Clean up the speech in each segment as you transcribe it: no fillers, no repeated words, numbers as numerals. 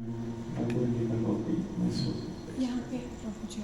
Bhagavad Gita copy Mysore यहाँ पे पहुँचे।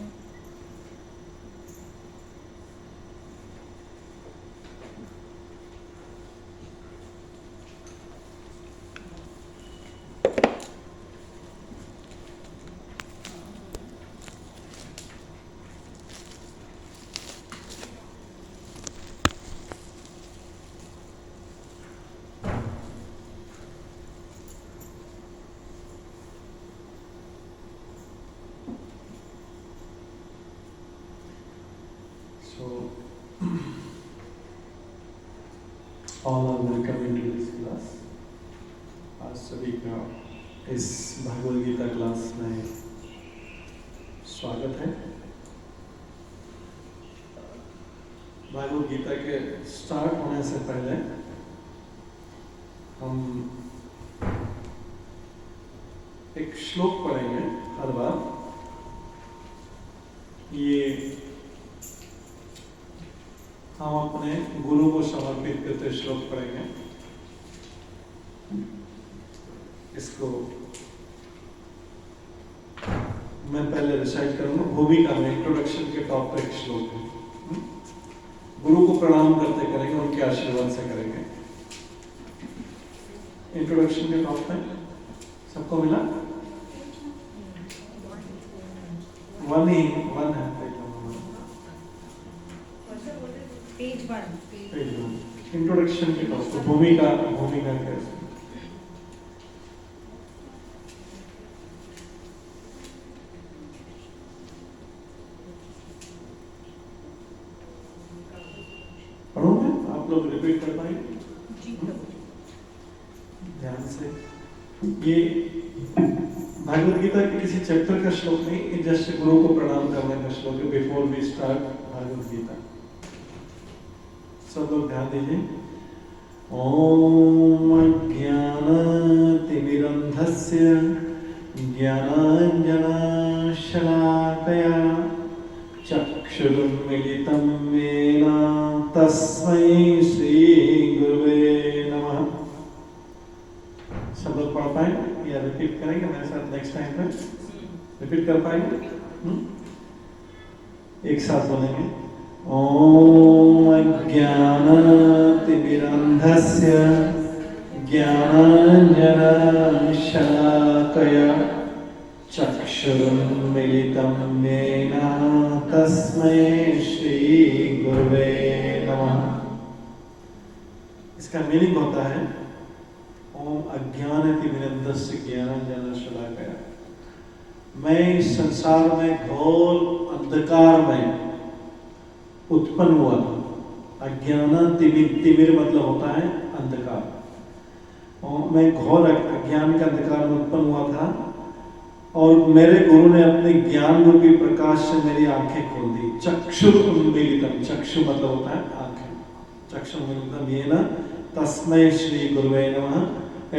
So, all are welcome into this class. आज सभी का इस भगवद गीता क्लास में स्वागत है। भगवद गीता के स्टार्ट होने से पहले हम एक श्लोक पढ़ेंगे हर बार। ये हम अपने गुरु को समर्पित करते श्लोक पढ़ेंगे। इसको मैं पहले रिसाइट करूंगा। भूमिका में इंट्रोडक्शन के टॉप पे एक श्लोक है। गुरु को प्रणाम करते करेंगे, उनके आशीर्वाद से करेंगे। इंट्रोडक्शन के टॉप पे सबको मिला? वन है पेज 1 इंट्रोडक्शन के टॉप पे भूमिका कैसे पढ़ोगे? आप लोग रिपीट कर पाएंगे ध्यान से। ये भगवद गीता के किसी चैप्टर का श्लोक नहीं, जस्ट गुरु को प्रणाम करने का श्लोक है। Before we start Bhagavad Gita, सब लोग ध्यान दीजिए। ओम अज्ञानतिमिरन्धस्य ज्ञानाञ्जनशलाकया चक्षुरुन्मीलितं येन तस्मै श्रीगुरुवे नमः। सब लोग पढ़ पाएंगे या रिपीट करेंगे मेरे साथ? नेक्स्ट टाइम पे रिपीट कर पाएंगे? एक साथ बोलेंगे। ओम अज्ञानतिमिरन्धस्य ज्ञानाञ्जनशलाकया चक्षुरुन्मीलितं येन तस्मै श्रीगुरुवे नमः। इसका मीनिंग होता है ओम अज्ञानतिमिरन्धस्य ज्ञानाञ्जनशलाकया। मैं इस संसार में घोर अंधकार में उत्पन्न हुआ था। अज्ञान तिमिर मतलब होता है अंधकार। और मैं घोर अज्ञान के अंधकार में उत्पन्न हुआ था, और मेरे गुरु ने अपने ज्ञान रूपी प्रकाश से मेरी आंखें खोल दी। चक्षुरुन्मीलितम, चक्षु मतलब होता है आंखें। चक्षुरुन्मीलितम येन तस्मै श्री गुरुवे नमः।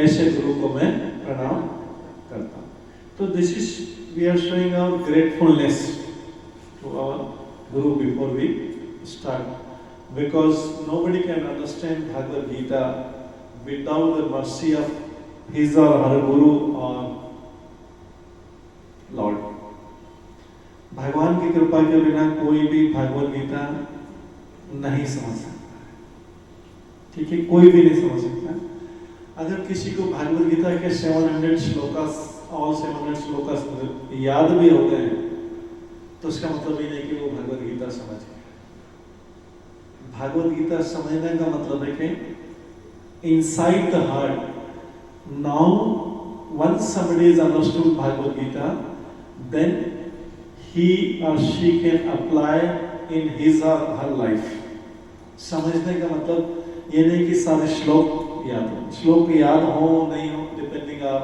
ऐसे गुरु को मैं प्रणाम करता हूँ। तो this is we are showing our gratefulness to our Guru before we start, because nobody can understand Bhagavad Gita without the mercy of his or her Guru or Lord. भगवान की कृपा के बिना कोई भी भगवद गीता नहीं समझ सकता है, ठीक है? कोई भी नहीं समझ सकता। अगर किसी को भगवद गीता के 700 श्लोकास, ऑल 700 श्लोकास याद भी हो गए तो उसका मतलब ये नहीं कि वो भगवद गीता समझ गया। भगवद गीता समझने का मतलब है कि inside the heart, now once somebody is understood Bhagavad Gita, then he or she can apply in his or her life. समझने का मतलब ये नहीं कि सारे श्लोक याद हो। श्लोक याद हो नहीं हो डिपेंडिंग आप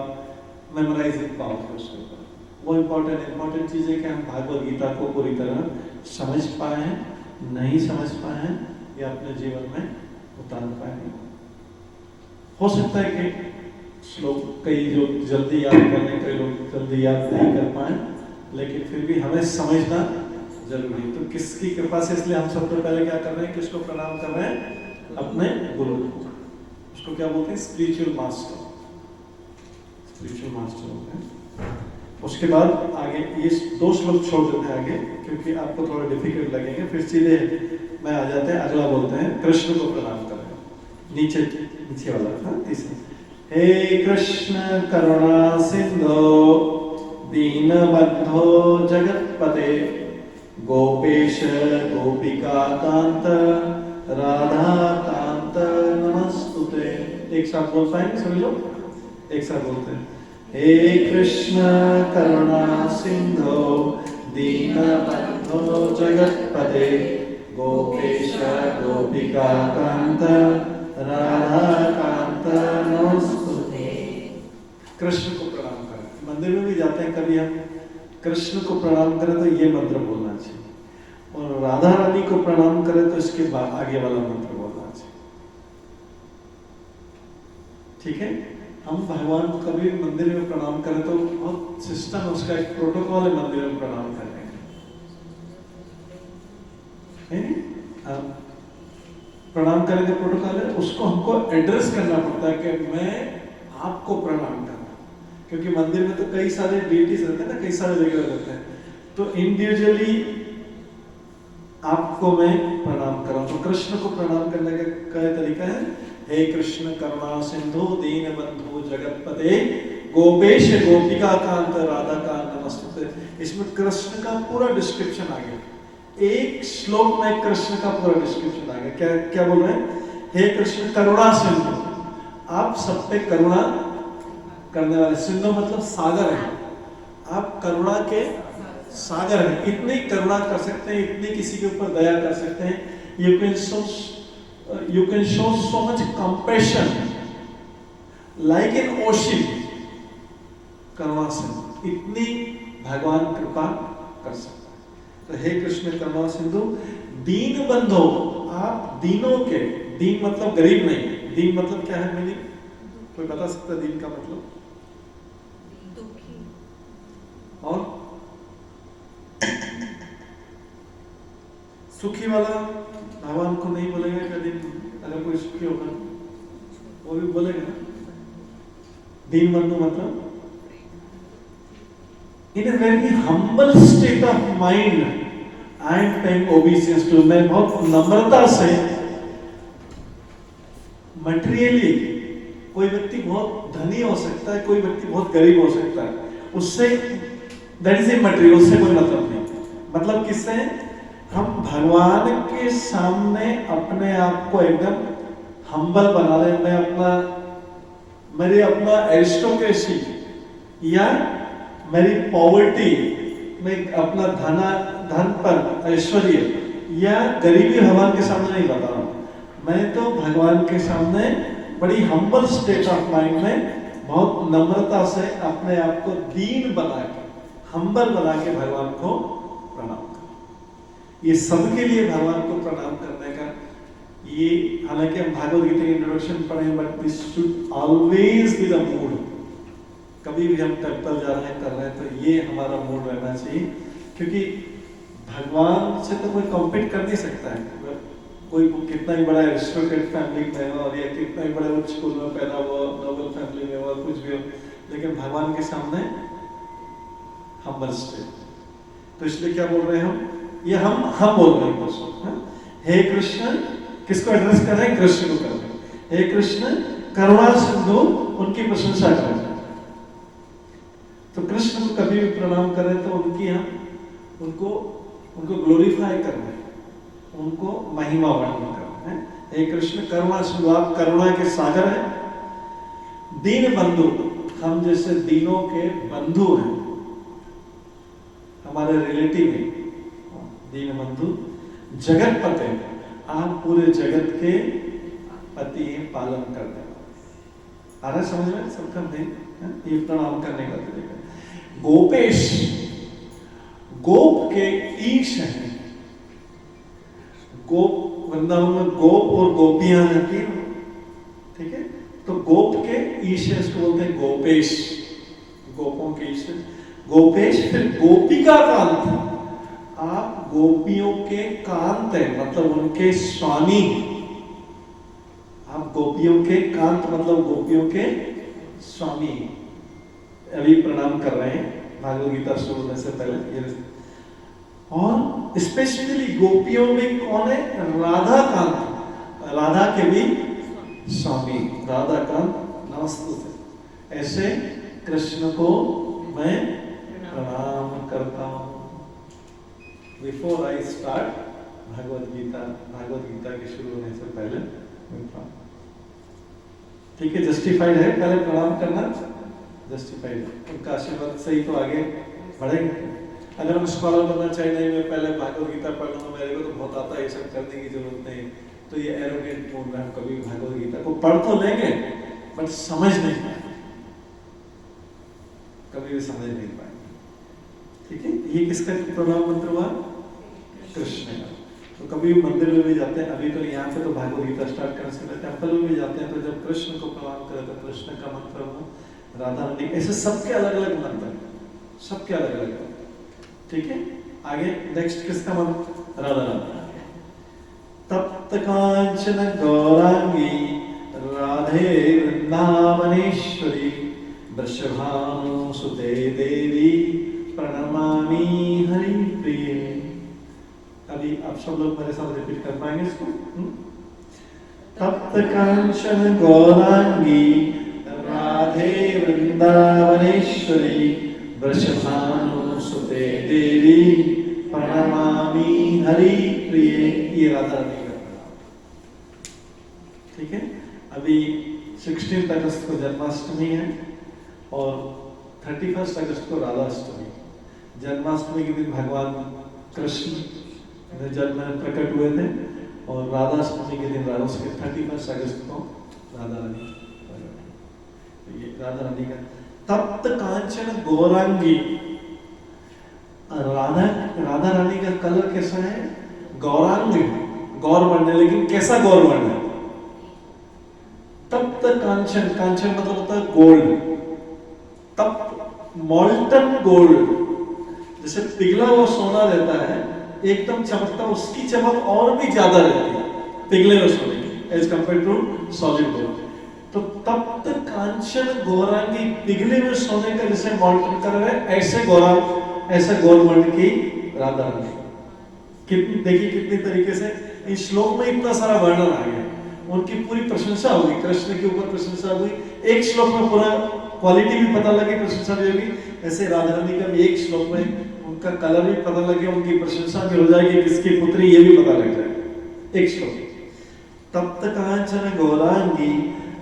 मेमोराइजिंग पाओगे उसके ऊपर। वो इम्पोर्टेंट चीज़ है कि हम भगवद गीता को पूरी तरह समझ पाए हैं, नहीं समझ पाए हैं, या अपने जीवन में उतार पाए हैं। हो सकता है कि श्लोक कई जो जल्दी याद कर लें, कई लोग जल्दी याद नहीं कर पाए, लेकिन फिर भी हमें समझना जरूरी है। तो किसकी कृपा से, इसलिए हम सबसे पहले क्या कर रहे हैं, किसको प्रणाम कर रहे हैं? अपने गुरु को। उसको क्या बोलते हैं? Spiritual master. स्पिरिचुअल मास्टर होते हैं। उसके बाद आगे ये 2 श्लोक छोड़ देते हैं आगे, क्योंकि आपको थोड़ा डिफिकल्ट लगेंगे, फिर सीधे मैं आ जाते हैं, अगला बोलते हैं कृष्ण को प्रणाम करें। नीचे वाला था तीसरा। हे कृष्ण करुणा सिंधो दीनबंधो जगतपते गोपेश गोपिका कांत राधा कांत नमस्तुते। एक साथ बोल पाएंगे सभी लोग? एक साथ बोलते हैं। हे कृष्ण करुणा सिंधो दीनबंधो जगतपते गोपेश गोपिका कांत राधा कांत नमस्तुते। कृष्ण को प्रणाम करें। मंदिर में भी जाते हैं, कभी हम कृष्ण को प्रणाम करें तो ये मंत्र बोलना चाहिए, और राधा रानी को प्रणाम करें तो इसके बाद आगे वाला मंत्र बोलना चाहिए। ठीक है? हम भगवान को कभी मंदिर में प्रणाम करें तो बहुत सिस्टम, उसका एक प्रोटोकॉल है मंदिर में प्रणाम करने का। प्रणाम करने का प्रोटोकॉल है, उसको हमको एड्रेस करना पड़ता है कि मैं आपको प्रणाम कर रहा हूं, क्योंकि मंदिर में तो कई सारे डीटीज रहते हैं ना, कई सारे जगह रहते हैं, तो इंडिविजुअली आपको मैं प्रणाम कर रहा हूं। तो कृष्ण को प्रणाम करने का क्या तरीका है? हे कृष्ण करुणा सिंधु दीन बंधु जगतपते गोपेश गोपिका कांत राधा कांत नमस्तुते। इसमें कृष्ण का पूरा डिस्क्रिप्शन आ गया, एक श्लोक में कृष्ण का पूरा डिस्क्रिप्शन आ गया। क्या क्या बोल रहे हैं? हे कृष्ण करुणा सिंधु, आप सब पे करुणा करने वाले। सिंधु मतलब सागर है, आप करुणा के सागर है, इतनी करुणा कर सकते हैं, इतनी किसी के ऊपर दया कर सकते हैं। You can show so much compassion like an ocean. करुणा सिंधु, इतनी भगवान कृपा कर सकता है। तो हे कृष्ण करुणा सिंधु दीन बंधो, आप दीनों के, दीन मतलब गरीब नहीं, दीन मतलब क्या है मीनिंग? कोई बता सकता है दीन का मतलब? दुखी। और सुखी वाला भगवान को नहीं बोलेगा कभी? अगर कोई सुखी होगा वो भी बोलेगा ना। दीन बंधु मतलब in a very humble state of mind I am paying obedience to. मैं बहुत नम्रता से, मटेरियली कोई व्यक्ति बहुत धनी हो सकता है, कोई व्यक्ति बहुत गरीब हो सकता है, उससे दैट इज ए मटेरियल, उससे कोई मतलब नहीं। मतलब किससे? हम भगवान के सामने अपने आप को एकदम हम्बल बना रहे। मेरी अपना एरिस्टोक्रेसी या मेरी पॉवर्टी में अपना धन पर ऐश्वर्य या गरीबी भगवान के सामने नहीं बता रहा हूं। मैं तो भगवान के सामने बड़ी हम्बल स्टेट ऑफ माइंड में बहुत नम्रता से अपने आप को दीन बना के, हम्बल बना के भगवान को प्रणाम कर। ये सबके लिए भगवान को प्रणाम करने का, ये हालांकि हम भागवत गीता के इंट्रोडक्शन पढ़े, but this should always be the mood. कभी भी हम टेंपल जा रहे हैं, कर रहे हैं, तो ये हमारा मूड रहना चाहिए, क्योंकि भगवान से तो कोई कॉम्पीट कर नहीं सकता है। कोई कितना ही बड़ा एरिस्टोक्रेट फैमिली में हो, और या कितना ही बड़े उच्च स्कूल में पैदा हुआ, नोबल फैमिली में हो, कुछ भी हो, लेकिन भगवान के सामने हम्बल स्टेट। तो इसलिए क्या बोल रहे हैं हम? ये हम बोल रहे हैं कृष्ण। हे कृष्ण, किसको एड्रेस कर रहे हैं? कृष्ण को कर रहे हैं। हे कृष्ण करुणा सिंधु, उनकी प्रशंसा करें। तो कृष्ण को कभी भी प्रणाम करें तो उनकी हम उनको ग्लोरीफाई कर रहे हैं, उनको महिमा वर्णन कर रहे हैं। हे कृष्ण करुणा सिंधु, आप करुणा के सागर हैं। दीन बंधु, हम जैसे दीनों के बंधु हैं, हमारे रिलेटिव हैं। दीन बंधु जगत पते, आप पूरे जगत के पति हैं, पालन करने वाले। आ रहा समझ में? सबका नहीं ये प्रणाम करने का तरीका। गोपेश, गोप के ईश हैं। गोप, वृंदावन में गोप और गोपियां रहती हैं, ठीक है? तो गोप के ईश है, इसको बोलते हैं गोपेश, गोपों के ईश। गोपेश। फिर गोपिका कांत, आप गोपियों के कांत हैं, मतलब उनके स्वामी। आप गोपियों के कांत मतलब गोपियों के स्वामी। अभी प्रणाम कर रहे हैं भागवत गीता शुरू होने से पहले ये। और स्पेशली गोपियों में कौन है? राधा कांत, राधा के भी स्वामी राधा कांत नमस्ते। ऐसे कृष्ण को मैं प्रणाम करता हूँ। Before I start Bhagavad Gita के शुरू होने से पहले ठीक है, जस्टिफाइड है पहले प्रणाम करना, जस्टिफाइड है। उनका आशीर्वाद से ही तो आगे बढ़ेंगे। अगर हम स्कॉलर बनना चाहिए, नहीं मैं पहले भागवत गीता पढ़ लूँगा, मेरे को तो बहुत आता है, ये सब करने की जरूरत नहीं, तो ये एरोगेंट मूड में हम कभी भागवत गीता को पढ़ तो लेंगे बट समझ नहीं पाएंगे, कभी भी समझ नहीं पाएंगे। ठीक है, ये किसका प्रणाम मंत्र हुआ? कृष्ण का। तो कभी भी मंदिर में भी जाते हैं, अभी तो यहाँ पे तो भागवत गीता स्टार्ट करने से पहले टेम्पल में भी जाते हैं, तो जब कृष्ण को प्रणाम करें तो कृष्ण का मंत्र हो, राधा रानी, ऐसे सबके अलग अलग मंत्र, सबके अलग अलग। ठीक है, आगे नेक्स्ट किसका मंत्र? राधा रानी। तप्त कांचन गौरांगी राधे वृंदावनेश्वरी वृषभानुसुते देवी प्रणमामि हरिप्रिये। अभी आप सब लोग मेरे साथ रिपीट कर पाएंगे इसको? तप्त कांचन गौरांगी राधे वृंदावनेश्वरी वृषभानुसुते देवी प्रणमामि हरिप्रिये। ये राधा रानी का प्रणाम। ठीक है, अभी 16 अगस्त को जन्माष्टमी है और 31 अगस्त को राधाष्टमी। जन्माष्टमी के दिन भगवान कृष्ण जन्म में प्रकट हुए थे और राधाष्टमी के दिन उसके 31 अगस्त को राधा रानी। ये राधा रानी का तप्त कांचन गौरांगी। राधा रानी का कलर कैसा है? गौरांग, गौर वर्ण है, लेकिन कैसा गौर वर्ण है? तप्त कांचन, कांचन मतलब होता है गोल्ड, तप्त मॉल्टन गोल्ड, जैसे पिघला हुआ सोना रहता है एकदम चमकता, उसकी चमक और भी ज्यादा रहती है पिघले हुए सोने की as compare to solid gold. तो तप्त कांचन गौरांगी, पिघले हुए सोने का जैसे मॉल्टन कलर है, ऐसे गौरांग, ऐसे गौर वर्ण की राधा रानी। कितनी देखिए कितनी तरीके से इस श्लोक में इतना सारा वर्णन आ गया, उनकी पूरी प्रशंसा होगी, कृष्ण के ऊपर प्रशंसा हुई, एक श्लोक में पूरा क्वालिटी भी पता लगे, प्रशंसा भी होगी। ऐसे राधा रानी का भी एक श्लोक में उनका कलर भी पता लगे, उनकी प्रशंसा भी हो जाएगी, किसकी पुत्री ये भी पता लग जाए एक श्लोक। तप्त कांचन गौरांगी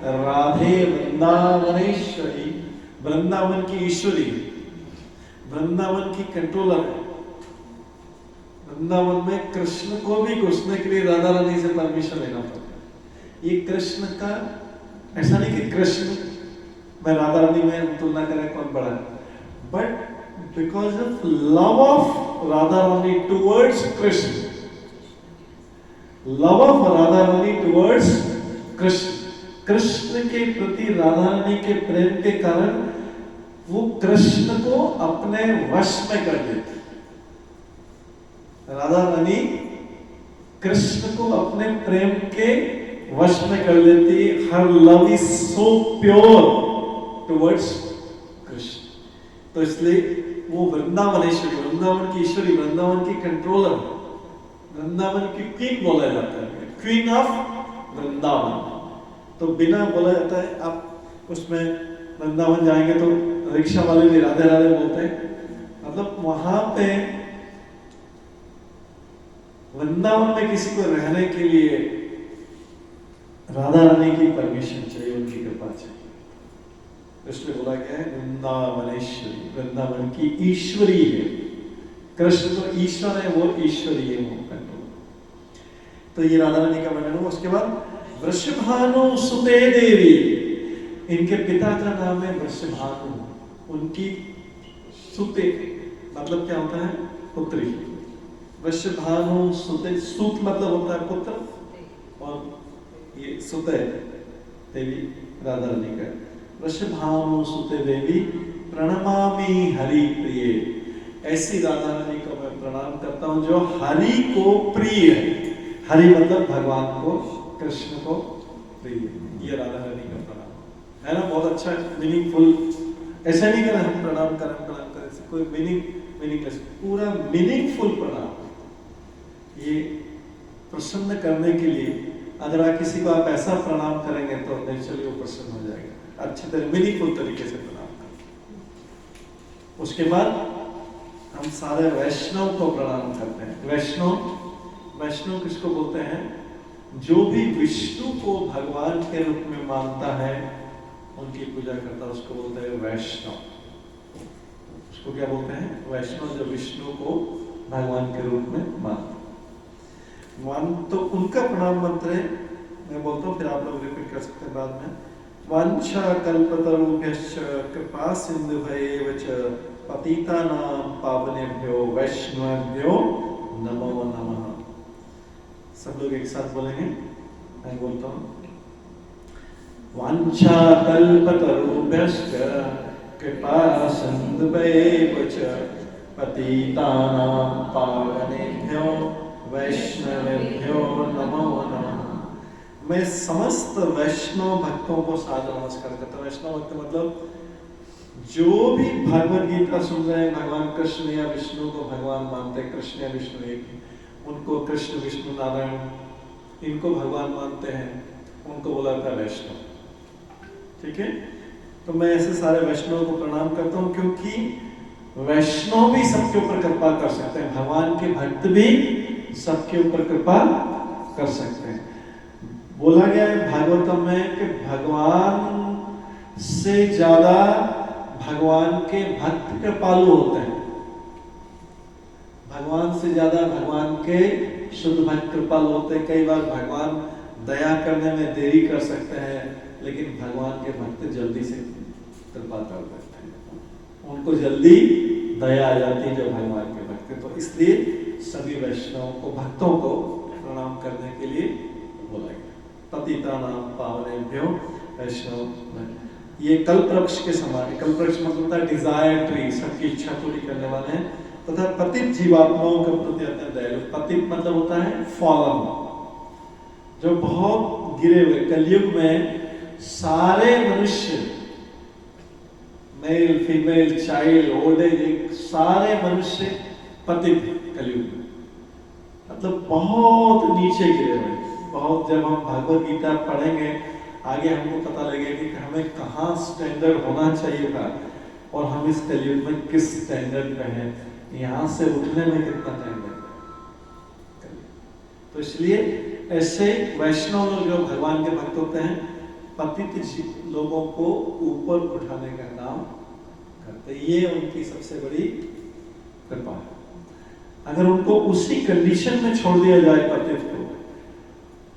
राधे वृंदावनेश्वरी, वृंदावन की ईश्वरी, वृंदावन की कंट्रोलर है। वृंदावन में कृष्ण को भी घुसने के लिए राधा रानी से परमिशन लेना पड़ता है। ये कृष्ण का ऐसा नहीं कि कृष्ण मैं राधा रानी में तुलना करें कौन बड़ा है, but because of love of Radha Rani towards Krishna, love of Radha Rani towards Krishna, Krishna के प्रति राधा रानी के प्रेम के कारण वो कृष्ण को अपने वश में कर देती। राधा रानी कृष्ण को अपने प्रेम के वश में कर लेती। हर love is so pure towards Krishna, तो इसलिए वो वृंदावनेश्वरी, वृंदावन की ईश्वरी, वृंदावन की कंट्रोलर, वृंदावन की क्वीन बोला जाता है, क्वीन ऑफ वृंदावन। तो बिना बोला जाता है, आप उसमें वृंदावन जाएंगे तो रिक्शा वाले भी राधे राधे बोलते हैं, मतलब वहां पे वृंदावन में किसी को रहने के लिए राधा रानी की परमिशन चाहिए, उनकी कृपा चाहिए। इसलिए बोला गया है वृंदावनेश्वरी, वृंदावन की ईश्वरी है। कृष्ण तो ईश्वर है, वो ईश्वरी है, वो कंट्रोल। तो ये राधा रानी का वर्णन हुआ। उसके बाद वृषभानु सुते देवी, इनके पिता का नाम है वृषभानु, उनकी सुते मतलब क्या होता है? पुत्री। वृषभानु सुते, सुत मतलब होता है पुत्र, और ये सुते देवी राधा रानी का। वृषभानु सुते देवी प्रणमामि हरि प्रिय, ऐसी राधा रानी को मैं प्रणाम करता हूं जो हरि को प्रिय है। हरि मतलब भगवान को, कृष्ण को प्रिय। ये राधा रानी का प्रणाम है ना, बहुत अच्छा मीनिंगफुल ऐसा नहीं करें हम प्रणाम करें ऐसे कोई मीनिंगलेस, पूरा मीनिंगफुल प्रणाम। ये प्रसन्न करने के लिए अगर आप किसी को आप ऐसा प्रणाम करेंगे तो नेचुरली वो प्रसन्न हो जाएगा, अच्छी तरह मीनिंगफुल तरीके से प्रणाम करें। उसके बाद हम सारे वैष्णव को प्रणाम करते हैं। वैष्णव किसको बोलते हैं? जो भी विष्णु को भगवान के रूप में मानता है, उनकी पूजा करता है, उसको बोलते हैं वैष्णव। उसको क्या बोलते हैं? वैष्णव, जो विष्णु को भगवान के रूप में मानता है। तो उनका प्रणाम मंत्र है, मैं बोलता हूँ, फिर आप लोग रिपीट कर सकते हैं बाद में। वांछा कल्पतरुभ्यश्च कृपा सिन्धुभ्यैव च पतितानां पावनेभ्यो वैष्णवेभ्यो नमो नमः। सब लोग एक साथ बोलेंगे, मैं बोलता हूँ। वांछा कल्पतरुभ्यश्च कृपा सिन्धुभ्यैव च पतितानां पावनेभ्यो वैष्णवेभ्यो नमो नमः। मैं समस्त वैष्णव भक्तों को सादर नमस्कार करता हूँ। वैष्णव भक्त मतलब जो भी भगवद गीता सुन रहे हैं, भगवान कृष्ण या विष्णु को भगवान मानते हैं, कृष्ण या विष्णु एक, उनको कृष्ण विष्णु नारायण इनको भगवान मानते हैं, उनको बोला था वैष्णव। ठीक है, तो मैं ऐसे सारे वैष्णव को प्रणाम करता हूँ, क्योंकि वैष्णव भी सबके ऊपर कृपा कर सकते हैं, भगवान के भक्त भी सबके ऊपर कृपा कर सकते हैं। बोला गया है भागवतम में कि भगवान से ज्यादा भगवान के भक्त कृपालु होते हैं। भगवान से ज्यादा भगवान के शुद्ध भक्त कृपालु होते हैं। कई बार भगवान दया करने में देरी कर सकते हैं, लेकिन भगवान के भक्त जल्दी से कृपा कर देते हैं, उनको जल्दी दया आ जाती है जो भगवान के भक्त हैं। तो इसलिए सभी वैष्णव को, भक्तों को प्रणाम करने के लिए बोला गया। पतितानां पावनेभ्यो वैष्णव। ये कल्पवृक्ष के समान है। कल्पवृक्ष मतलब होता है डिजायर ट्री, सबकी इच्छा पूरी करने वाले हैं, तथा पतित जीवात्माओं के प्रति अत्यंत दयालु। पतित मतलब होता है फॉलन, जो बहुत गिरे हुए। कलयुग में सारे मनुष्य, male female child old age, सारे मनुष्य पतित कलयुग में, मतलब बहुत नीचे गिरे हुए। बहुत, जब हम भगवद गीता पढ़ेंगे आगे हमको पता लगेगा कि हमें कहाँ स्टैंडर्ड होना चाहिए था और हम इस कलयुग में किस स्टैंडर्ड पे हैं, यहाँ से उठने में कितना टाइम लगेगा। तो इसलिए ऐसे वैष्णव लोग जो भगवान के भक्त होते हैं, पतित लोगों को ऊपर उठाने का काम करते, ये उनकी सबसे बड़ी कृपा है। अगर उनको उसी कंडीशन में छोड़ दिया जाए पतित को,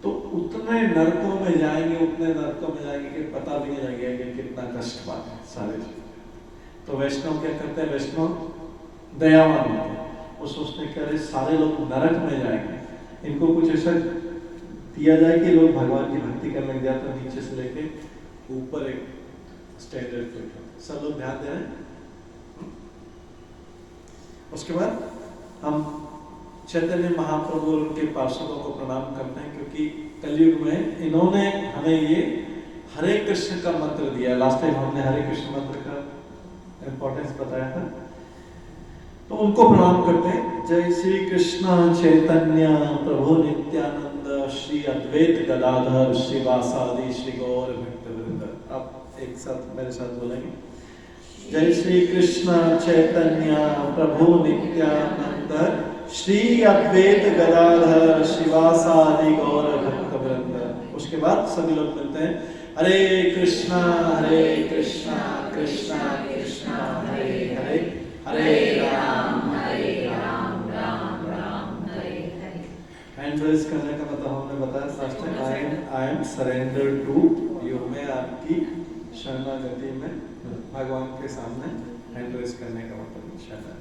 तो उतने नरकों में जाएंगे, उतने नरकों में जाएंगे कि पता भी नहीं लगेगा कि कितना कष्ट बात है सारे चीज। तो वैष्णव क्या करते हैं? वैष्णव दयावान होते हैं। वो सोचते हैं कि अरे सारे लोग नरक में जाएंगे, इनको कुछ ऐसा दिया जाए कि लोग भगवान की भक्ति करने लग जाते हैं, नीचे से लेके ऊपर एक स्टैंडर्ड पे। सब लोग ध्यान दे रहे हैं। उसके बाद हम चैतन्य महाप्रभु और उनके पार्षदों को प्रणाम करते हैं, क्योंकि कलयुग में इन्होंने हमें ये हरे कृष्ण का मंत्र दिया। लास्ट टाइम हमने हरे कृष्ण मंत्र का इंपॉर्टेंस बताया था, तो उनको प्रणाम करते हैं। जय श्री कृष्ण चैतन्य प्रभु नित्यानंद श्री अद्वैत गदाधर श्रीवासादि श्री गौर भक्तवृंद। आप एक साथ मेरे साथ बोलेंगे, जय श्री कृष्ण चैतन्य प्रभु नित्यानंद श्री अद्वैत गदाधर श्रीवासादि गौर भक्तवृंद। उसके बाद सभी लोग मिलते हैं, हरे कृष्णा कृष्णा कृष्णा हरे हरे, हरे राम राम राम हरे हरे। हैंड रेज करने का मतलब हमने बताया last time, I am surrender to you. मैं आपकी शरणागति में, भगवान के सामने हैंड रेज करने का मतलब शरण।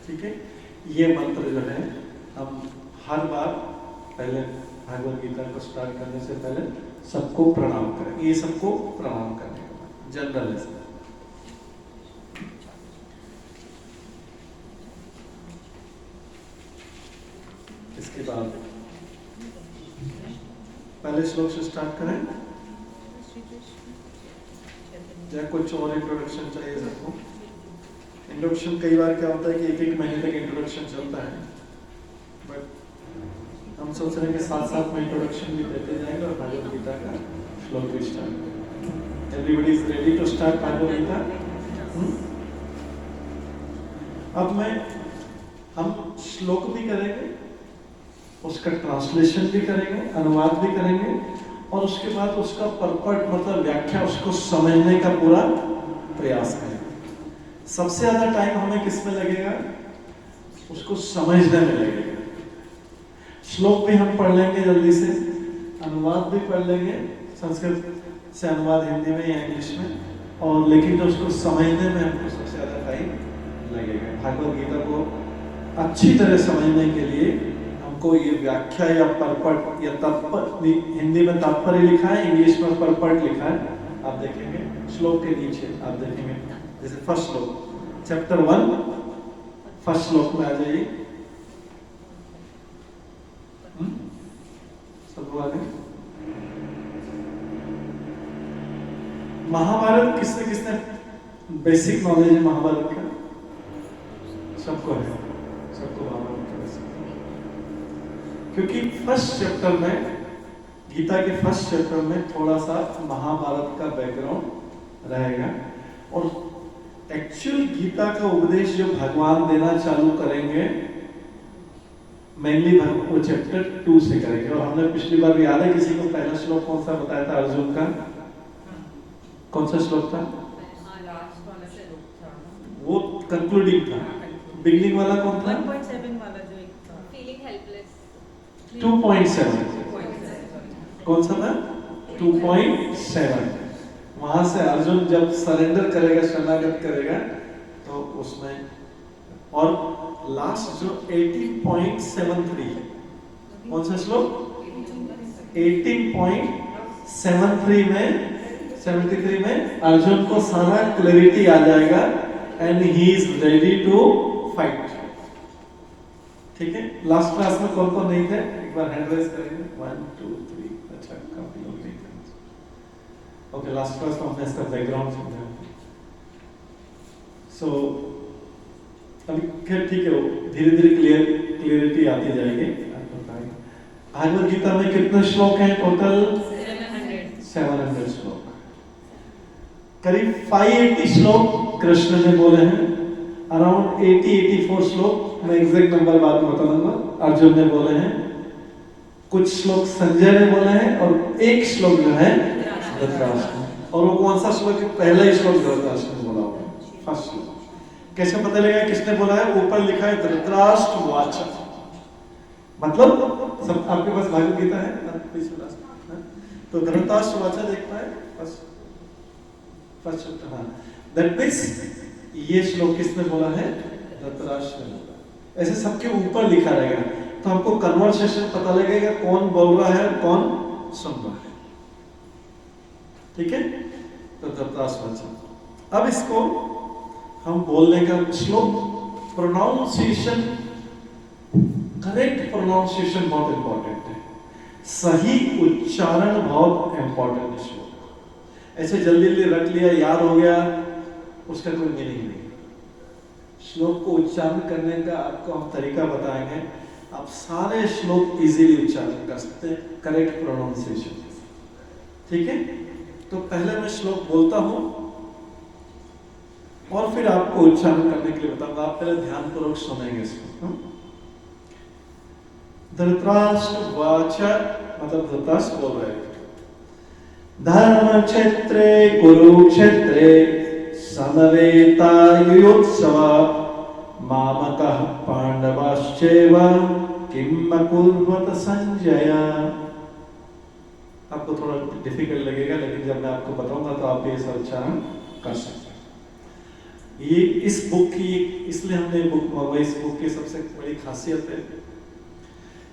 ठीक है, ये मंत्र जो है हम हर बार पहले भगवद गीता को स्टार्ट करने से पहले सबको प्रणाम करें। ये सबको प्रणाम करने का जनरल है। इसके बाद पहले श्लोक से स्टार्ट करें। या कुछ और इंट्रोडक्शन चाहिए सबको? इंट्रोडक्शन कई बार क्या होता है कि 1-1 महीने तक इंट्रोडक्शन चलता है, बट हम सोच रहे हैं कि साथ-साथ में इंट्रोडक्शन भी देते जाएंगे और भागवत गीता का श्लोक भी स्टार्ट करेंगे। Everybody is ready to start Bhagavad Gita? अब हम श्लोक भी करेंगे, उसका ट्रांसलेशन भी करेंगे, अनुवाद भी करेंगे, और उसके बाद उसका परपट मतलब व्याख्या, उसको समझने का पूरा प्रयास करेंगे। सबसे ज्यादा टाइम हमें किस में लगेगा? उसको समझने में लगेगा। श्लोक भी हम पढ़ लेंगे जल्दी से, अनुवाद भी पढ़ लेंगे, संस्कृत से अनुवाद हिंदी में या इंग्लिश में, और लेकिन उसको समझने में हमको सबसे ज्यादा टाइम लगेगा। भागवत गीता को अच्छी तरह समझने के लिए हमको ये व्याख्या या परपट या तात्पर्य, हिंदी में तात्पर्य लिखा है, इंग्लिश में परपट लिखा है, आप देखेंगे श्लोक के नीचे आप देखेंगे। जैसे फर्स्ट श्लोक, चैप्टर 1 फर्स्ट श्लोक में आ जाइए। सब आगे। महाभारत किसने किसने बेसिक नॉलेज है महाभारत का? सबको है, सबको महाभारत का बेसिक। क्योंकि फर्स्ट चैप्टर में, गीता के फर्स्ट चैप्टर में थोड़ा सा महाभारत का बैकग्राउंड रहेगा, और एक्चुअल गीता का उपदेश जो भगवान देना चालू करेंगे मेनली वो चैप्टर 2 से करेंगे। और हमने पिछली बार, याद है किसी को पहला श्लोक कौन सा बताया था अर्जुन का? कौन सा श्लोक था? वो कंक्लूडिंग था। बिगनिंग वाला कौन था? 1.7 वाला जो एक था, फीलिंग हेल्पलेस। 2.7 कौन सा था? 2.7। वहां से अर्जुन जब सरेंडर करेगा, शरणागत करेगा, तो उसमें, और लास्ट जो 18.73 कौन सा श्लोक? 18.73 में अर्जुन को सारा क्लैरिटी आ जाएगा, and he is ready to fight. ठीक है, लास्ट क्लास में कौन कौन नहीं थे? एक बार हैंड रेज करेंगे। 1 2 3। अच्छा, काफी लोग नहीं थे। ओके, लास्ट क्लास में हमने इसका बैकग्राउंड समझा। सो अभी खैर ठीक है, वो धीरे धीरे क्लियरिटी आती जाएगी। भागवत गीता में कितने श्लोक हैं टोटल? 700 श्लोक। करीब 580 श्लोक कृष्ण ने बोले हैं, अराउंड 80-84 श्लोक, मैं एग्जैक्ट नंबर बाद में बता दूंगा, अर्जुन ने बोले हैं, कुछ श्लोक संजय ने बोले हैं, और एक श्लोक जो है धृतराष्ट्र ने। और वो कौन सा श्लोक है? पहला ही श्लोक धृतराष्ट्र ने बोला हुआ है, फर्स्ट श्लोक। कैसे पता लगेगा किसने बोला है? ऊपर लिखा है धृतराष्ट्र वाचा, मतलब सब आपके पास भागवत गीता है ना? तो धृतराष्ट्र वाचा देखता है फर्स्ट चैप्टर। हाँ, दैट मींस ये श्लोक किसने बोला है? धृतराष्ट्र ने बोला। ऐसे सबके ऊपर लिखा रहेगा, तो हमको कन्वर्सेशन पता लगेगा कौन बोल रहा है, कौन सुन रहा है। ठीक है, तो धृतराष्ट्र वाचा। अब इसको हम बोलने का श्लोक, प्रोनाउंसिएशन, करेक्ट प्रोनाउंसिएशन बहुत इंपॉर्टेंट है, सही उच्चारण बहुत इंपॉर्टेंट है। श्लोक ऐसे जल्दी जल्दी रख लिया, याद हो गया, उसका कोई मीनिंग नहीं। श्लोक को उच्चारण करने का आपको हम तरीका बताएंगे, आप सारे श्लोक इजीली उच्चारण कर सकते हैं, करेक्ट प्रोनाउंसिएशन। ठीक है, तो पहले मैं श्लोक बोलता हूं और फिर आपको उच्चारण करने के लिए बताऊंगा। आप पहले ध्यानपूर्वक सुनेंगे इसको। धृतराष्ट्र वाचा मतलब धृतराष्ट्र बोल रहे हैं, धर्म क्षेत्रे कुरुक्षेत्रे समवेतायुत्सव मामकः पांडवाश्चैव किम अकुर्वत संजय। आपको थोड़ा डिफिकल्ट लगेगा, लेकिन जब मैं आपको बताऊंगा तो आप ये सब उच्चारण कर सकते हैं। ये इस बुक की, इसलिए हमने बुक मंगवाई। इस बुक की सबसे बड़ी खासियत है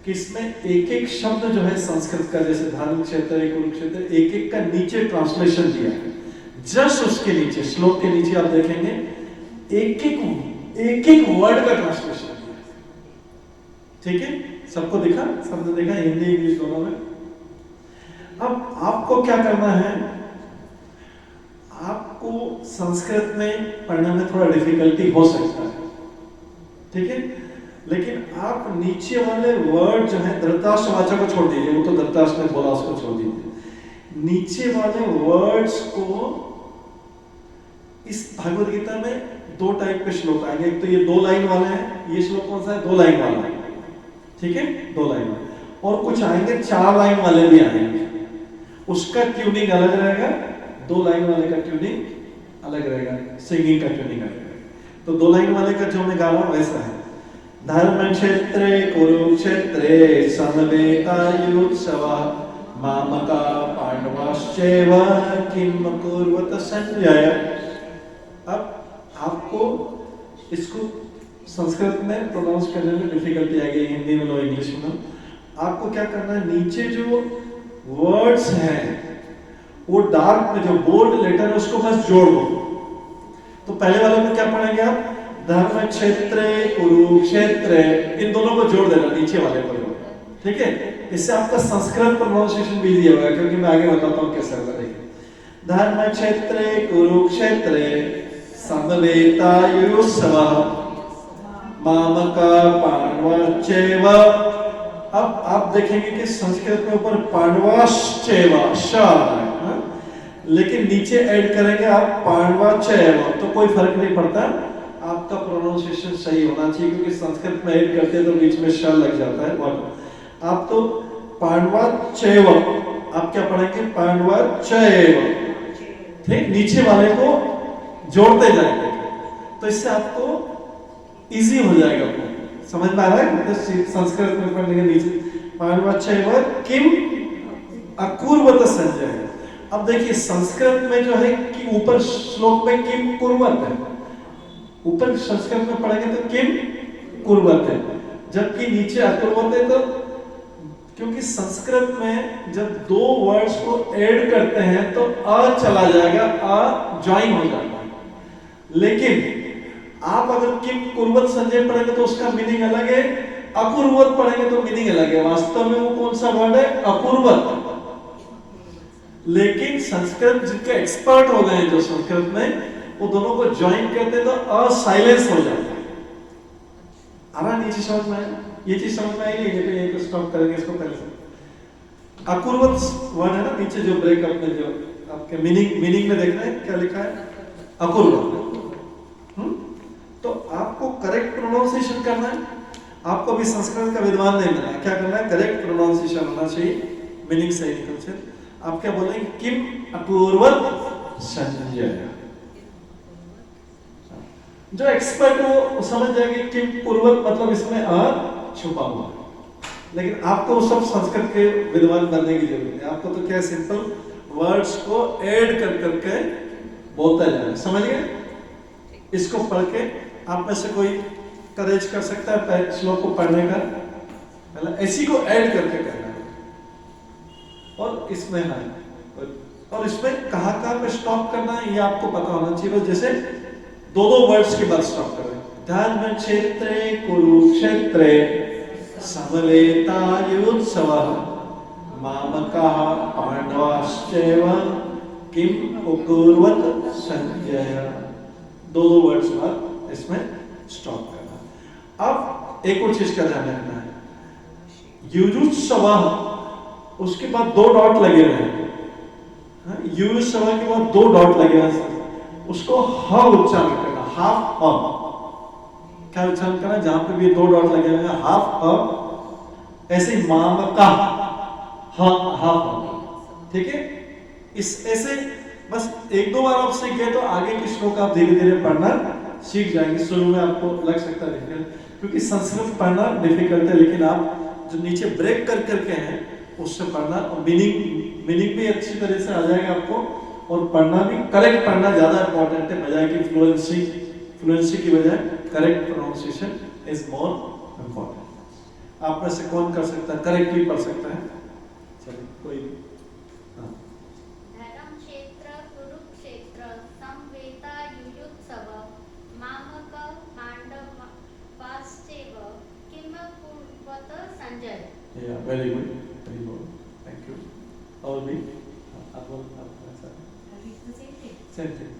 कि इसमें एक एक शब्द जो है संस्कृत का, जैसे धर्म क्षेत्र, कुरुक्षेत्र, एक एक का नीचे ट्रांसलेशन दिया है। जस्ट उसके नीचे, श्लोक के नीचे आप देखेंगे एक एक वर्ड का ट्रांसलेशन दिया है। ठीक है, सबको दिखा? सबने देखा? हिंदी इंग्लिश दोनों में। अब आपको क्या करना है, आपको आपको संस्कृत में पढ़ने में थोड़ा डिफिकल्टी हो सकता है, ठीक है, लेकिन आप नीचे वाले वर्ड जो है धृतराष्ट्र वाचा को छोड़ दीजिए, वो तो धृतराष्ट्र ने बोला उसको छोड़ दीजिए। नीचे वाले वर्ड्स को इस भगवत गीता में दो टाइप के श्लोक आएंगे। एक तो ये 2 लाइन वाले हैं, ये श्लोक कौन सा है 2 लाइन वाला है, ठीक है 2 लाइन वाला, और कुछ आएंगे 4 लाइन वाले भी आएंगे, उसका ट्यूनिंग अलग रहेगा, 2 लाइन वाले का ट्यूनिंग अलग रहेगा, सिंगिंग का ट्यूनिंग अलग रहेगा। तो 2 लाइन वाले का जो मैं गा रहा हूं वैसा है। धर्म क्षेत्रे कुरुक्षेत्रे समवेतायुत्सवः मामका पांडवाश्चैव किम कुर्वत संजय। अब आपको इसको संस्कृत में प्रोनाउंस करने में डिफिकल्टी आएगी, हिंदी में लो इंग्लिश में लो। आपको क्या करना है, नीचे जो वर्ड्स हैं वो डार्क में जो बोल्ड लेटर है उसको बस जोड़ दो। तो पहले वाले में क्या पढ़ेंगे आप, धर्म क्षेत्रे कुरुक्षेत्रे, इन दोनों को जोड़ देना नीचे वाले को, ठीक है, इससे आपका संस्कृत प्रोनाउंसिएशन भी इजी होगा, क्योंकि मैं आगे बताता हूँ कैसे होगा। देखिए धर्म क्षेत्रे कुरुक्षेत्रे समवेतायुत्सवः मामका पांडवाश्चैव। अब आप देखेंगे कि संस्कृत में ऊपर पांडवाश्चैव है, लेकिन नीचे ऐड करेंगे आप पांडवाश्चैव, तो कोई फर्क नहीं पड़ता, आपका प्रोनाउंसिएशन सही होना चाहिए, क्योंकि संस्कृत में ऐड करते हैं तो बीच में श लग जाता है। आप तो पांडवाश्चैव, आप क्या पढ़ेंगे पांडवाश्चैव, ठीक, नीचे वाले को जोड़ते जाएंगे, तो इससे आपको इजी हो जाएगा। समझ में आ रहा है, तो संस्कृत में पढ़ने के नीचे पांडवाश्चैव किम अकुर्वत संजय। अब देखिए संस्कृत में जो है कि ऊपर श्लोक में किम कुर्वत है, ऊपर संस्कृत में पढ़ेंगे तो किम कुर्वत है, जबकि नीचे अकुर्वत है। तो क्योंकि संस्कृत में जब 2 वर्ड्स को ऐड करते हैं तो अ चला जाएगा, अ ज्वाइन हो जाता है, लेकिन आप अगर किम कुर्वत संजय पढ़ेंगे तो उसका मीनिंग अलग है, अकुर्वत पढ़ेंगे तो मीनिंग अलग है। वास्तव में वो कौन सा वर्ड है, अकुर्वत, लेकिन संस्कृत जिनके एक्सपर्ट हो गए हैं जो संस्कृत में, वो दोनों को ज्वाइन करते हैं तो अ साइलेंस हो जाता है। आ रहा नीचे समझ में आया, ये चीज समझ में आई नहीं, तो यहीं पे स्टॉप करेंगे इसको पहले से। अकुर्वत वर्ड है ना नीचे जो ब्रेकअप में जो आपके मीनिंग में देखना है क्या लिखा है, अकुर्वत। तो आपको करेक्ट प्रोनाउंसिएशन करना है, आपको भी संस्कृत का विद्वान नहीं बनना है, क्या करना है, करेक्ट प्रोनाउंसिएशन होना चाहिए, मीनिंग सही निकल से। आप क्या बोलेंगे, किम अकुर्वत संजय। जो एक्सपर्ट वो समझ जाएंगे किम कुर्वत मतलब इसमें अ छुपा हुआ है, लेकिन आपको सब संस्कृत के विद्वान बनने की जरूरत है। आपको तो क्या सिंपल वर्ड्स को ऐड कर करके बोलता जाना, समझ गए। इसको पढ़ के आप में से कोई करेज कर सकता है श्लोक को पढ़ने का, मतलब ऐसी को ऐड करके करना है, और इसमें है, और इसमें कहाँ पे स्टॉप करना है ये आपको पता होना चाहिए। बस जैसे 2 वर्ड्स के बाद स्टॉप करें, धर्म क्षेत्रे कुरुक्षेत्रे समवेतायुत्सवः मामकाः पांडवाश्चैव किम अकुर्वत संजय। 2 वर्ड्स बाद इसमें स्टॉप करना। अब एक और चीज का ध्यान रखना है, युयुत्सवः उसके बाद 2 डॉट लगे हुए हैं, युयुत्सवः के बाद 2 डॉट लगे हुए हैं, उसको ह उच्चारण करना, हाफ ह, क्या उच्चारण करना, जहां पे भी 2 डॉट लगे हुए हैं हाफ ह, ऐसे मामका हाफ, ठीक है। इस ऐसे बस 1-2 बार आप सीख गए तो आगे के श्लोक आप धीरे धीरे पढ़ना सीख जाएंगे। शुरू में आपको लग सकता है डिफिकल्ट, क्योंकि संस्कृत पढ़ना डिफिकल्ट है, लेकिन आप जो नीचे ब्रेक कर करके हैं उससे पढ़ना, और मीनिंग भी अच्छी तरह से आ जाएगा आपको, और पढ़ना भी करेक्ट पढ़ना ज्यादा इंपॉर्टेंट है, बजाय कि फ्लुएंसी की बजाय correct pronunciation is more important. आप में से कौन कर सकता है, करेक्टली पढ़ सकता है, चलिए कोई धर्म क्षेत्र कुरुक्षेत्र समवेतायुत्सवः मामका पांडवाश्चैव किम कुर्वत Sanjaya. Very good, thank you. और भी आप सेम थिंग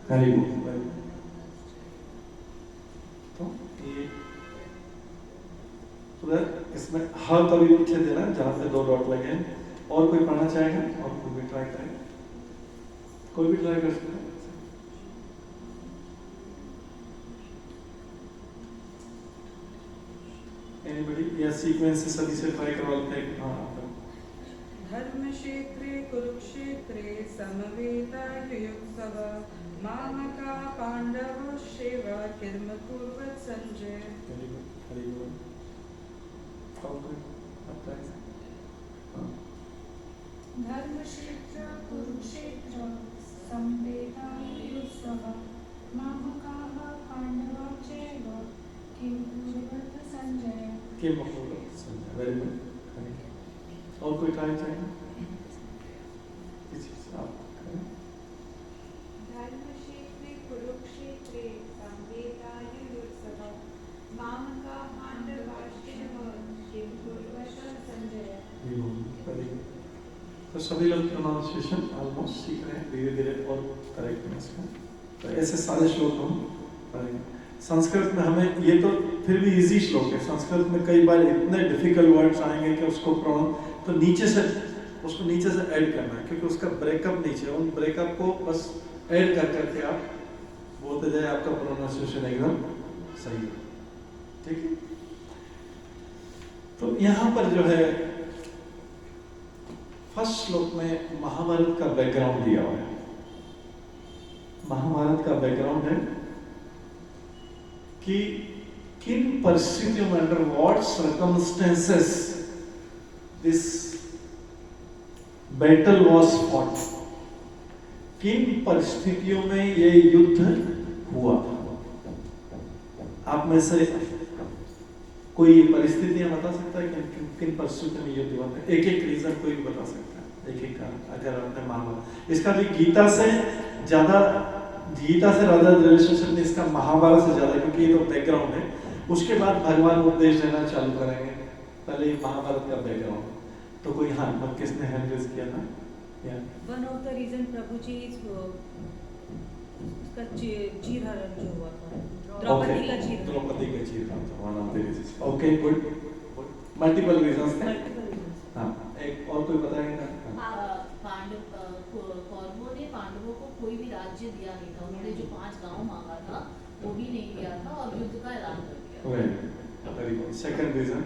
हरी बोल। तो ये पूरा इसमें हर कभी पीछे देना जहाँ पे 2 डॉट लगे हैं। और कोई पढ़ना चाहेगा? और कोई भी ट्राई करेगा? कोई भी ट्राई कर सकता है। एनीबॉडी? या सीक्वेंस से सभी से ट्राई करवा लेते हैं। हाँ धर्मक्षेत्रे कुरुक्षेत्रे समवेतायुयुत्सव मामका पांडवश्चैव किमकुर्वत् संजय। हरी बोल, हरी बोल। और कोई आता है? हाँ। धर्मक्षेत्र कुरुक्षेत्र संवेदायुत्सव मामकाः पांडवाः चैव किं कुर्वत् संजय। किम अकुर्वत् संजय। Very good. और कोई ट्राई चाहेगा? किसी से आप करें? धर्मक्षेत्रे कुरुक्षेत्रे संवेदायुयुत्सव मामका पांडवाश्चैव किं कुर्वत् संजय। Very good. तो सभी लोग प्रोनाउंसिएशन ऑलमोस्ट सीख रहे हैं धीरे धीरे और करेक्टनेस में। तो ऐसे सारे श्लोक हम पढ़ेंगे। संस्कृत में हमें ये तो फिर भी इजी श्लोक है। संस्कृत में कई बार इतने डिफिकल्ट वर्ड्स आएंगे कि उसको तो नीचे से ऐड करना है, क्योंकि उसका ब्रेकअप नीचे, उन ब्रेकअप को बस ऐड कर करके आप बोलते जाए, आपका प्रोनाउंसिएशन एकदम सही है। ठीक है? तो यहाँ पर जो है फर्स्ट श्लोक में महाभारत का बैकग्राउंड दिया हुआ है। महाभारत का बैकग्राउंड है कि किन परिस्थितियों में, under what circumstances this battle was fought, किन परिस्थितियों में ये युद्ध हुआ। आप में से कोई परिस्थितियां बता सकता है कि किन परिस्थितियों में युद्ध हुआ था? एक एक रीजन कोई भी बता सकता है, एक एक कारण। अगर आपने महाभारत, इसका भी गीता से ज्यादा रिलेशनशिप नहीं, इसका महाभारत से ज्यादा, क्योंकि ये तो बैकग्राउंड है। उसके बाद भगवान उपदेश देना चालू करेंगे। पहले ये महाभारत का बैकग्राउंड। तो कोई हाँ, किसने हैंड रेज किया था? या One of the reason प्रभु जी उसका चीरहरण जो हुआ था, द्रौपदी का चीरहरण। द्रौपदी का चीरहरण था one of the reasons. Okay, good. Multiple reasons थे। हाँ, एक और कोई बताएगा? कौरवों ने पांडवों को कोई भी राज्य दिया नहीं था। उन्होंने जो 5 गांव मांगा था वो भी नहीं दिया था और युद्ध का ऐलान कर दिया। Very good. सेकंड रीजन,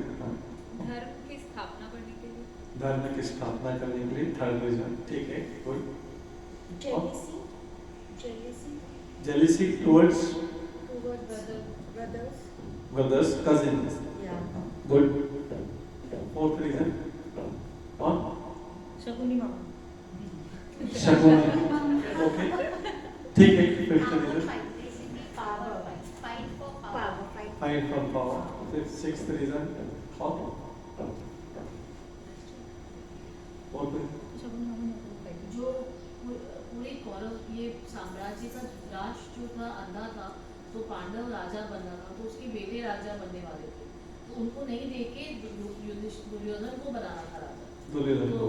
धर्म की स्थापना करने के लिए। धर्म की स्थापना करने के लिए। थर्ड रीजन, ठीक है, good. Jealousy towards brothers, cousins, good. Fourth reason, और शकुनी मामा। शकुनी, ओके, ठीक है। Fifth reason, fight for power. Fifth, sixth reason, और जो पूरे कौरव ये साम्राज्य का राष्ट्र जो था अंधा था, तो पांडव राजा बनना था, तो उसके बेटे राजा बनने वाले थे, तो उनको नहीं देके दुर्योधन को बनाना था राजा। दुर्योधन को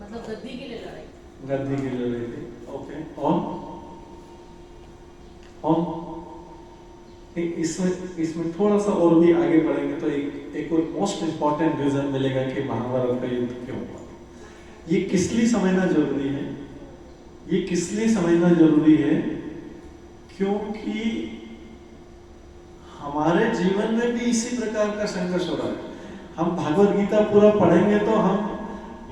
मतलब गद्दी के लिए लड़ाई। गद्दी की लड़ाई थी। ओके, इसमें थोड़ा सा और भी आगे बढ़ेंगे तो एक और मोस्ट इंपॉर्टेंट रीजन मिलेगा कि महाभारत का युद्ध क्यों हुआ। ये किस लिए समझना जरूरी है? ये किस लिए समझना जरूरी है? क्योंकि हमारे जीवन में भी इसी प्रकार का संघर्ष हो रहा है। हम भागवत गीता पूरा पढ़ेंगे तो हम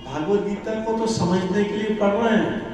भागवत गीता को तो समझने के लिए पढ़ रहे हैं,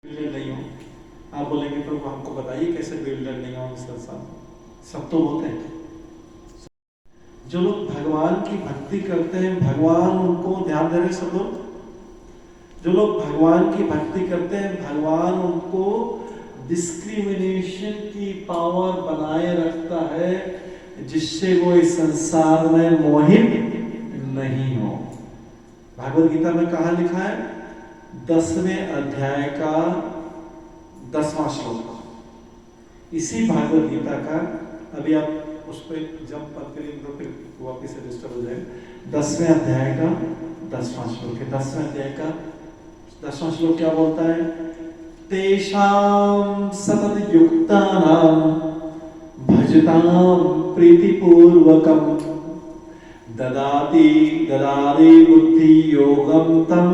बिल्डर नहीं हो। आप बोलेंगे प्रभु हमको बताइए कैसे बिल्डर नहीं हो संसार में। सब तो होते हैं। जो लोग भगवान की भक्ति करते हैं, भगवान उनको ध्यान दे रहे हैं। सब लोग जो लोग भगवान की भक्ति करते हैं, भगवान उनको डिस्क्रिमिनेशन की पावर बनाए रखता है, जिससे वो इस संसार में मोहित नहीं हो। भागवत गीता में कहा लिखा है, 10वें अध्याय का 10वां श्लोक। इसी भागवत गीता का, अभी आप उस पर जंप मत करिए तो फिर वापिस से डिस्टर्ब हो जाएगा। 10वें अध्याय का 10वां श्लोक है। 10वें अध्याय का 10वां श्लोक क्या बोलता है? तेषां सतत युक्तानां भजतां प्रीतिपूर्वकं ददाति बुद्धि योगम तम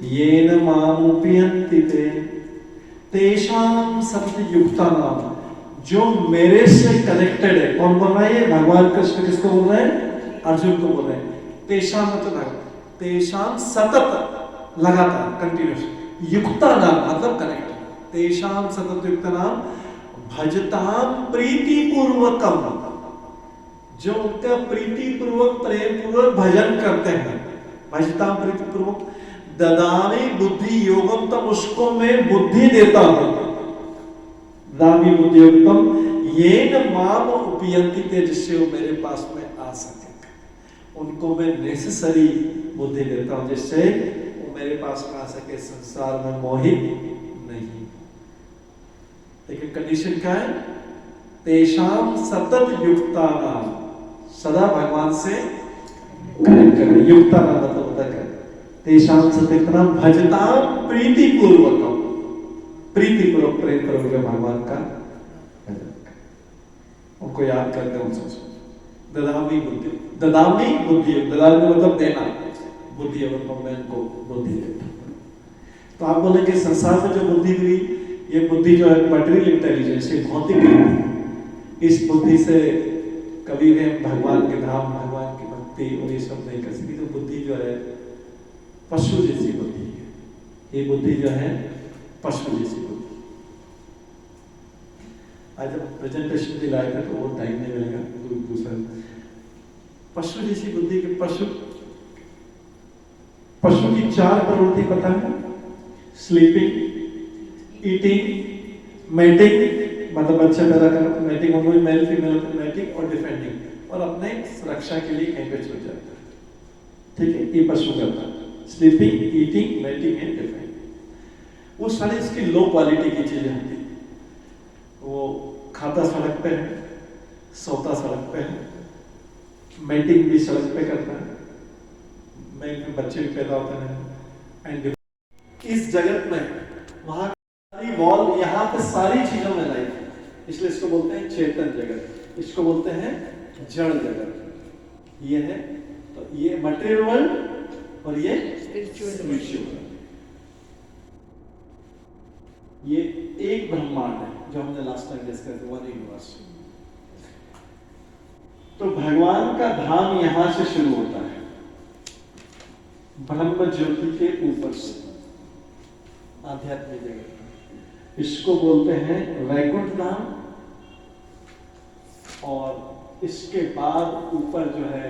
येन मामुपयन्ति ते। तेषां सतत युक्तानां, जो मेरे से कनेक्टेड है। कौन बोल रहा है ये? भगवान कृष्ण किसको बोल रहे हैं? अर्जुन को बोल रहे हैं। तेषां मतलब तेषां सतत, लगातार, कंटिन्यूस, युक्तानां मतलब कनेक्ट। तेषां सतत युक्तानां भजतां प्रीतिपूर्वकम, जो उनका प्रीतिपूर्वक प्रेम पूर्वक भजन करते हैं। भजतां प्रीतिपूर्वक ददामि बुद्धि योगम, तब उसको मैं बुद्धि देता हूं। ददामि बुद्धि योगम येन माम उपयन्ति ते, जिससे वो मेरे पास में आ सके। उनको मैं नेसेसरी बुद्धि देता हूं, जिससे वो मेरे पास में आ सके, संसार में मोहित नहीं। लेकिन कंडीशन क्या है? तेषां सतत युक्तानां, सदा भगवान से कनेक्ट करें। युक्तानां मतलब होता है तेषां सतत युक्तानां भजतां प्रीतिपूर्वकम, प्रीतिपूर्वक प्रेम करोगे भगवान का भजन, उनको याद करते हैं। उनसे ददामि बुद्धि, ददामि बुद्धि, ददामि मतलब देना, बुद्धि मतलब मैं उनको बुद्धि देता हूं। तो आप बोलेंगे संसार में जो बुद्धि हुई, ये बुद्धि जो है मटेरियल इंटेलिजेंस, ये भौतिक बुद्धि। इस बुद्धि से कभी भी भगवान के धाम, भगवान की भक्ति और ये सब नहीं कर सकती। तो बुद्धि जो है पशु जैसी बुद्धि है। ये बुद्धि जो है पशु जैसी बुद्धि। आज जब प्रेजेंटेशन भी लाए थे तो वो टाइम नहीं मिलेगा। दूसरा पशु जैसी बुद्धि के पशु की 4 प्रवृत्ति पता है? स्लीपिंग, ईटिंग, मैटिंग मतलब बच्चे पैदा करना, मैटिंग मतलब मेल फीमेल मैटिंग, और डिफेंडिंग, और अपने सुरक्षा के लिए कहीं पे छूट जाता है। ठीक है, ये पशु करता है। Sleeping, eating, mating and defending. वो सारी इसकी लो क्वालिटी की चीजें होती है। वो खाता सड़क पे है, सोता सड़क पे है, मैटिंग भी सड़क पे करता है, मेल में बच्चे भी पैदा होते हैं। एंड इस जगत में वहां वॉल, यहाँ पे सारी चीजों में लाइफ है, इसलिए इसको बोलते हैं चेतन जगत, इसको बोलते हैं जड़ जगत। ये है, तो ये मटेरियल वर्ल्ड और ये स्पिरिचुअल। ये एक ब्रह्मांड है जो हमने लास्ट टाइम डिस्कस किया, वन यूनिवर्स। तो भगवान का धाम यहां से शुरू होता है, ब्रह्म ज्योति के ऊपर से, आध्यात्मिक जगत। इसको बोलते हैं वैकुंठ धाम, और इसके बाद ऊपर जो है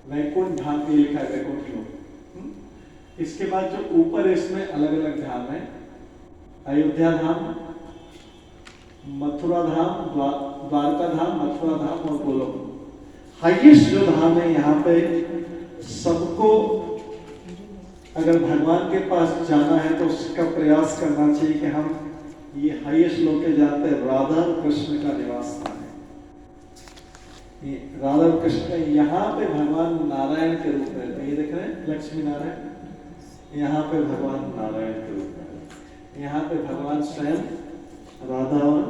वैकुंठ धाम भी लिखा है, वैकुंठ लोक। इसके बाद जो ऊपर इसमें अलग अलग धाम है, अयोध्या धाम, मथुरा धाम, द्वारका धाम, मथुरा धाम और गोलोक। हाईएस्ट जो धाम है यहाँ पे, सबको अगर भगवान के पास जाना है तो उसका प्रयास करना चाहिए कि हम ये हाईएस्ट लोग के जानते हैं, राधा और कृष्ण का निवास स्थान है। ये राधा और कृष्ण, यहाँ पे भगवान नारायण के रूप में, ये देख रहे हैं लक्ष्मी नारायण, यहाँ पे भगवान नारायण के रूप में, यहाँ पे भगवान स्वयं राधा और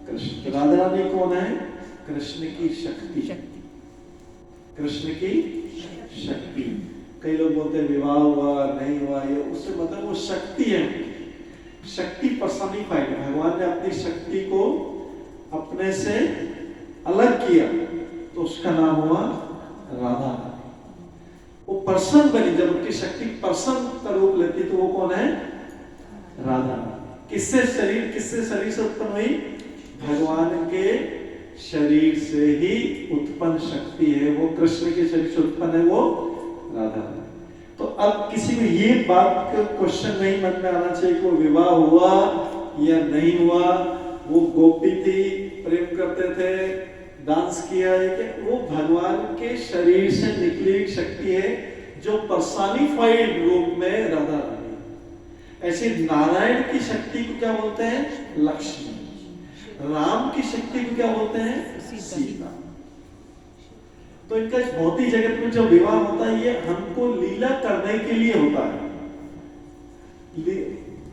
कृष्ण। राधा रानी कौन है? कृष्ण की शक्ति, कृष्ण की शक्ति। कई लोग बोलते हैं विवाह हुआ नहीं हुआ, ये उससे मतलब वो शक्ति है, शक्ति पर्सनिफाइड। भगवान ने अपनी शक्ति को अपने से अलग किया तो उसका नाम हुआ राधा। वो पर्सन बनी, जब उनकी शक्ति पर्सन का रूप लेती तो वो कौन है? राधा। किससे शरीर से उत्पन्न हुई? भगवान के शरीर से ही उत्पन्न शक्ति है वो, कृष्ण के शरीर से उत्पन्न है वो राधा। तो अब किसी को ये बात का क्वेश्चन नहीं मन में आना चाहिए कि वो विवाह हुआ या नहीं हुआ, वो गोपी थी, प्रेम करते थे, डांस किया है, कि वो भगवान के शरीर से निकली एक शक्ति है जो पर्सोनिफाइड रूप में राधा रानी। ऐसे नारायण की शक्ति को क्या बोलते हैं? लक्ष्मी। राम की शक्ति को क्या बोलते हैं? सीता। तो इनका भौतिक जगत में जो विवाह होता है ये हमको लीला करने के लिए होता है।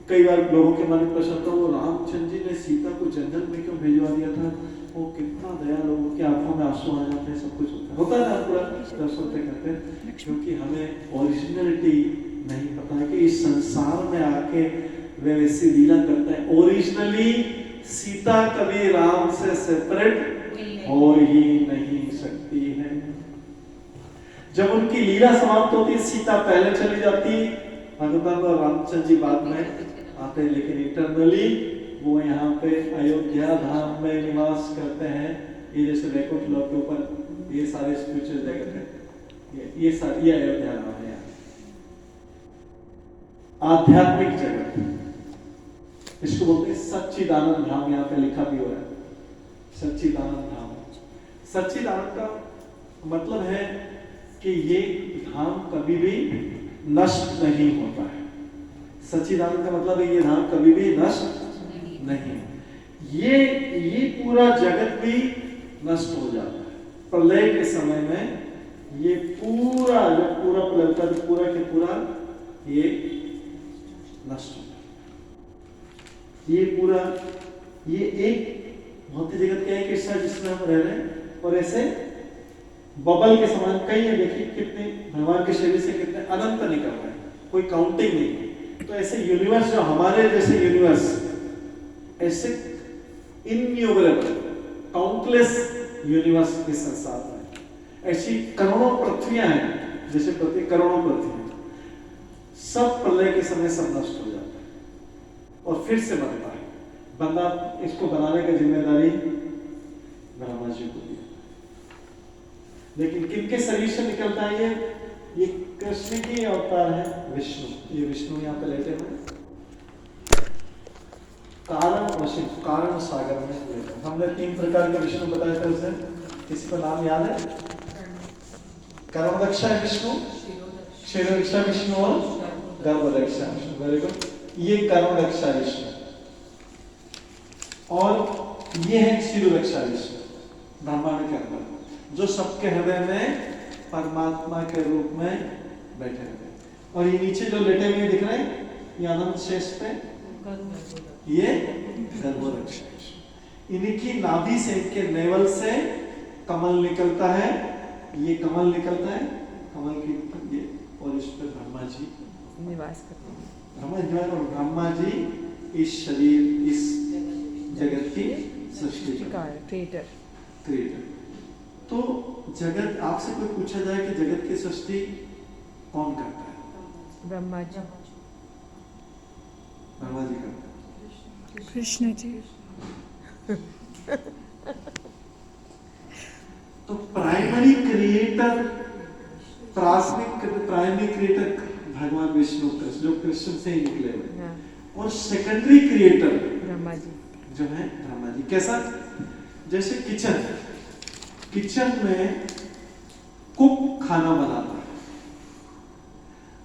कई बार लोगों के मन में प्रश्न होता है, वो रामचंद्र जी ने सीता को जंगल में क्यों भिजवा दिया था? वो कितना दया, लोगों की आंखों में आंसू आ जाते हैं, सब कुछ होता है ना, पूरा दर्शनते करते हैं, क्योंकि हमें ओरिजिनलिटी नहीं पता है कि इस संसार में आके वे वैसी लीला करते हैं। ओरिजिनली सीता कभी राम से सेपरेट हो ही नहीं सकती है। जब उनकी लीला समाप्त होती है, सीता पहले चली जाती, भगवान और रामचंद्र जी बाद में आते हैं, लेकिन इंटरनली वो यहाँ पे अयोध्या धाम में निवास करते हैं। ये जैसे वैकुंठ लोक के ऊपर ये सारे स्पिरिचुअल जगत है, ये सारी अयोध्या धाम है। आध्यात्मिक जगत इसको बोलते हैं सच्चिदानंद धाम, यहाँ पे लिखा भी हुआ है सच्चिदानंद धाम। सच्चिदानंद का मतलब है कि ये धाम कभी भी नष्ट नहीं होता है। सच्चिदानंद का मतलब है ये धाम कभी भी नष्ट नहीं। ये पूरा जगत भी नष्ट हो जाता है प्रलय के समय में। ये पूरा जब पूरा प्रलय होता है, पूरा के पूरा ये नष्ट होता है। ये पूरा ये एक भौतिक जगत का एक हिस्सा जिसमें हम रह रहे हैं, और ऐसे बबल के समान कई है। देखिए कितने भगवान के शरीर से कितने अनंत निकल रहे हैं, कोई काउंटिंग नहीं। तो ऐसे यूनिवर्स जो हमारे जैसे यूनिवर्स, ऐसे इन्यूमरेबल काउंटलेस यूनिवर्स के संसार में ऐसी करोड़ों पृथ्वियां हैं, जैसे करोड़ों पृथ्वी, सब प्रलय के समय सब नष्ट हो जाता है और फिर से बनता है। बंदा इसको बनाने की जिम्मेदारी ब्रह्मा जी को दी। लेकिन किनके शरीर से निकलता है ये कृष्ण की अवतार है विष्णु। ये विष्णु यहाँ पे लेटे हुए कारण सागर में लेटे। हमने 3 प्रकार के विष्णु बताए थे उसे, किसी का नाम याद है? कर्मदक्षा विष्णु, क्षीरदक्षा विष्णु और गर्भदक्षा विष्णु। Very good. ये कर्मदक्षा विष्णु और ये है क्षीरदक्षा विष्णु, ब्रह्मांड के अंदर जो सबके हृदय में परमात्मा के रूप में बैठे हुए। और ये नीचे जो लेटे हुए दिख रहे हैं, ये अनंत शेष पे, ये गर्भदक्षा विष्णु। इनकी नाभि से, इनके नेवल से कमल निकलता है। ये कमल निकलता है, कमल की ये, और इस पर ब्रह्मा जी निवास करते हैं। ब्रह्मा जी इस शरीर, इस जगत की सृष्टि क्रिएटर। तो जगत, आपसे कोई पूछा जाए कि जगत की सृष्टि कौन करता है? ब्रह्मा जी। ब्रह्मा जी करता है। कृष्ण जी। तो प्राइमरी क्रिएटर भगवान विष्णु कृष्ण, जो कृष्ण से ही निकले हुए, और सेकेंडरी क्रिएटर ब्रह्मा जी जो है ब्रह्मा जी। कैसा? जैसे किचन में कुक खाना बनाता है,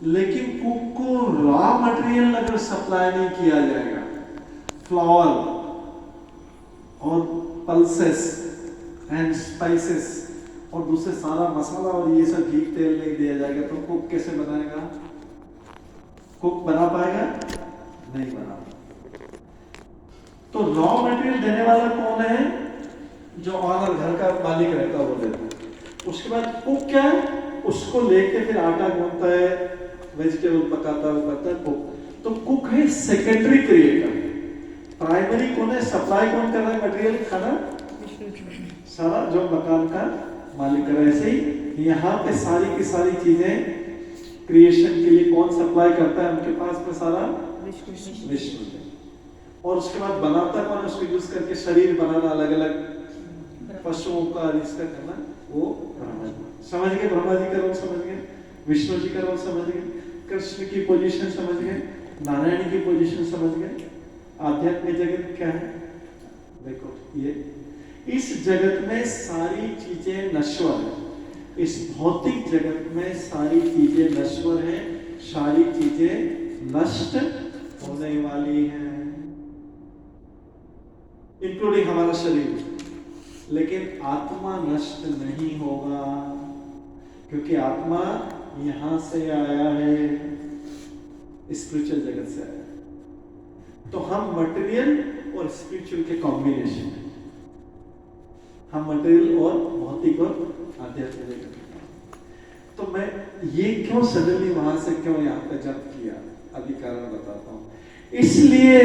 लेकिन कुक को रॉ मटेरियल अगर सप्लाई नहीं किया जाएगा, फ्लावर और पल्सेस एंड स्पाइसेस और दूसरे सारा मसाला और ये सब घी तेल नहीं दिया जाएगा, तो कुक कैसे बनाएगा? कुक बना पाएगा? नहीं बना पाएगा। तो रॉ मटेरियल देने वाला कौन है? जो ऑनर, घर का मालिक रहता है, वो देता है। उसके बाद कुक क्या है? उसको लेके फिर आटा गूंथता है, वेजिटेबल पकाता है, वो करता है कुक। तो कुक है सेकेंडरी क्रिएटर। प्राइमरी कौन है? सप्लाई कौन कर रहा है मटेरियल, खाना? सारा जो मकान का मालिक कर रहा है। ऐसे ही यहाँ पे सारी की सारी चीजें क्रिएशन के लिए कौन सप्लाई करता है? उनके पास में सारा विष्णु जी। और उसके बाद बनाता कौन है, उसको यूज करके शरीर बनाना, अलग अलग पशुओं का इसका करना, वो ब्रह्मा जी। समझ गए? ब्रह्मा जी का रोल समझ गए, विष्णु जी का रोल समझ गए, कृष्ण की पोजीशन समझ गए, नारायण की पोजीशन समझ गए। आध्यात्मिक जगत क्या है? देखो, ये इस जगत में सारी चीजें नश्वर है। इस भौतिक जगत में सारी चीजें नश्वर हैं, सारी चीजें नष्ट होने वाली हैं, इंक्लूडिंग हमारा शरीर। लेकिन आत्मा नष्ट नहीं होगा, क्योंकि आत्मा यहां से आया है, स्पिरिचुअल जगत से आया है। तो हम मटेरियल और स्पिरिचुअल के कॉम्बिनेशन है, हम मटेरियल और भौतिक और आध्यात्मिक जगत। तो मैं ये क्यों सडनली वहां से क्यों यहाँ पे जंप किया, अभी कारण बताता हूं। इसलिए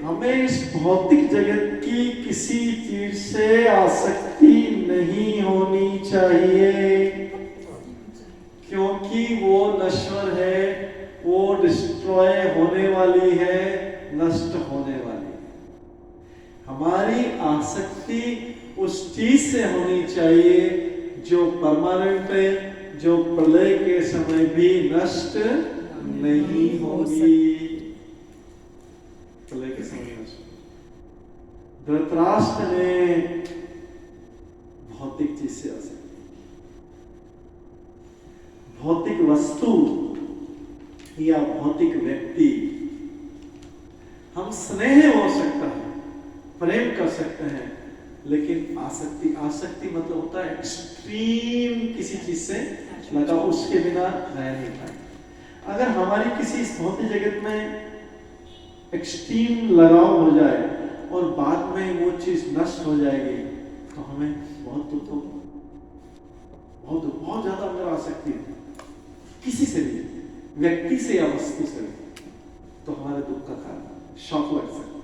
हमें इस भौतिक जगत की किसी चीज से आसक्ति नहीं होनी चाहिए, क्योंकि वो नश्वर है, वो डिस्ट्रॉय होने वाली है, नष्ट होने वाली है। हमारी आसक्ति उस चीज से होनी चाहिए जो परमानेंट है, जो प्रलय के समय भी नष्ट नहीं होगी। प्रलय के समय नष्ट। धृतराष्ट्र ने भौतिक चीज से आसक्ति, भौतिक वस्तु या भौतिक व्यक्ति। हम स्नेह हो सकता है, प्रेम कर सकते हैं, लेकिन आसक्ति मतलब होता है एक्सट्रीम किसी चीज से लगा, उसके बिना रह नहीं पाए। अगर हमारी किसी इस भौतिक जगत में एक्सट्रीम लगाव हो जाए और बाद में वो चीज नष्ट हो जाएगी, तो हमें बहुत दुख होगा, बहुत ज्यादा अंदर आसक्ति है किसी से भी, व्यक्ति से या वस्तु से, तो हमारे दुख का कारण, शॉक लग सकता है,